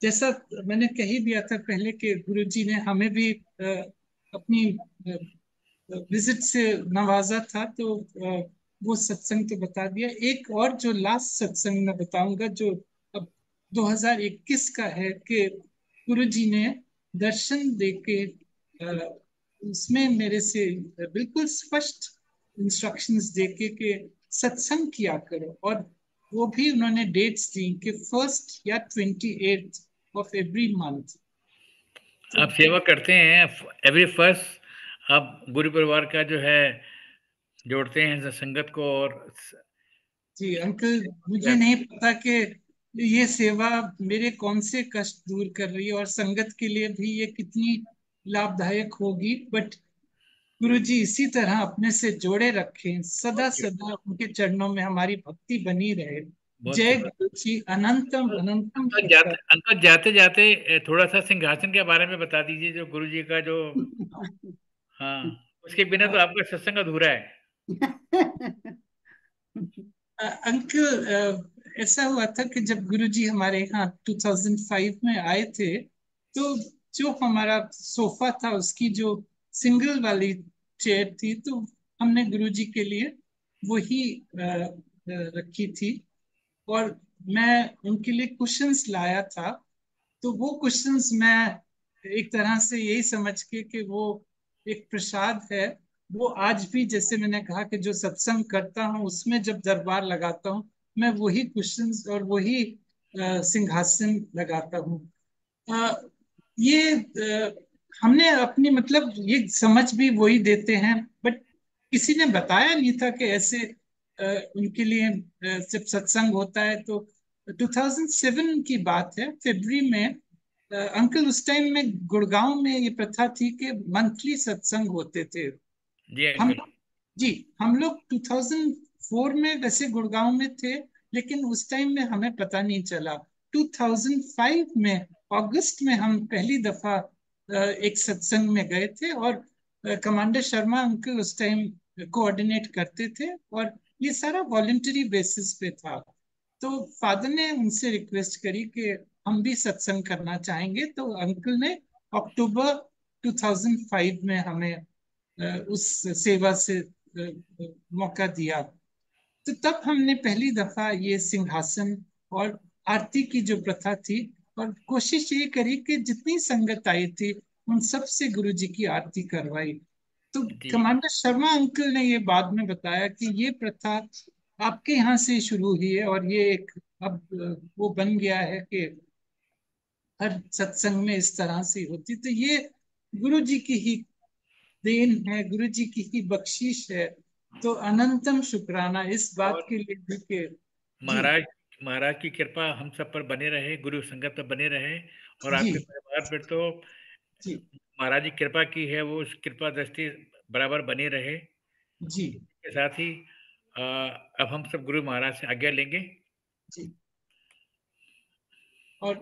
जैसा मैंने कह ही दिया था पहले कि गुरुजी ने हमें भी अपनी विजिट से नवाजा था, तो वो सत्संग तो बता दिया। एक और जो लास्ट सत्संग मैं बताऊंगा जो अब 2021 का है, कि गुरुजी ने दर्शन देके उसमें मेरे से बिल्कुल स्पष्ट इंस्ट्रक्शंस देके कि सत्संग किया करो। और वो भी उन्होंने डेट्स दी कि 1 या 28 ऑफ एवरी मंथ। आप सेवा करते हैं एवरी फर्स्ट, आप गुरु परिवार का जो है जोड़ते हैं संगत को। और जी अंकल, मुझे नहीं पता कि ये सेवा मेरे कौन से कष्ट दूर कर रही है और संगत के लिए भी ये कितनी लाभदायक होगी, बट गुरु जी इसी तरह अपने से जोड़े रखें, सदा सदा उनके चरणों में हमारी भक्ति बनी रहे। बहुत जय शुक्रिया। गुरु जी, अनंतम अनंतम अंकल जाते जाते थोड़ा सा सिंहासन के बारे में बता दीजिए, जो गुरु जी का जो, हाँ, उसके बिना तो आपका सत्संग अधूरा है। अंकल, ऐसा हुआ था कि जब गुरुजी हमारे यहाँ 2005 में आए थे, तो जो हमारा सोफा था उसकी जो सिंगल वाली चेयर थी, तो हमने गुरुजी के लिए वही रखी थी। और मैं उनके लिए कुशन्स लाया था। तो वो क्वेश्चंस मैं एक तरह से यही समझ के कि वो एक प्रसाद है, वो आज भी, जैसे मैंने कहा कि जो सत्संग करता हूँ उसमें जब दरबार लगाता हूँ, मैं वही क्वेश्चंस और वही सिंहासन लगाता हूँ। ये हमने अपनी, मतलब ये समझ भी वही देते हैं, बट किसी ने बताया नहीं था कि ऐसे उनके लिए जब सत्संग होता है तो 2007 की बात है, फरवरी में। अंकल, उस टाइम में गुड़गांव में ये प्रथा थी कि मंथली सत्संग होते थे। जी हम अंकल। जी हम लोग 2004 में वैसे गुड़गांव में थे, लेकिन उस टाइम में हमें पता नहीं चला। 2005 में अगस्त में हम पहली दफा एक सत्संग में गए थे, और कमांडर शर्मा अंकल उस टाइम कोऑर्डिनेट करते थे, और ये सारा वॉलंटरी बेसिस पे था। तो फादर ने उनसे रिक्वेस्ट करी कि हम भी सत्संग करना चाहेंगे, तो अंकल ने अक्टूबर 2005 में हमें उस सेवा से मौका दिया। तो तब हमने पहली दफा ये सिंहासन और आरती की जो प्रथा थी, और कोशिश ये करी कि जितनी संगत आई थी उन सब से गुरु जी की आरती करवाई। तो जी कमांडर शर्मा अंकल ने ये बाद में बताया कि ये प्रथा आपके यहाँ से शुरू हुई है, और ये एक अब वो बन गया है कि हर सत्संग में इस तरह से होती। तो ये गुरु जी की ही देन है, गुरु जी की ही बख्शिश है। तो अनंतम शुक्राना इस बात और के लिए भी कि जी महाराज महाराज की कृपा हम सब पर बने रहे, गुरु संगत पर बने रहे, और जी आपके परिवार पर तो जी महाराज की कृपा की है, वो उस कृपा दृष्टि बराबर बनी रहे। जी के साथ ही अब हम सब गुरु महाराज से आज्ञा लेंगे। जी। और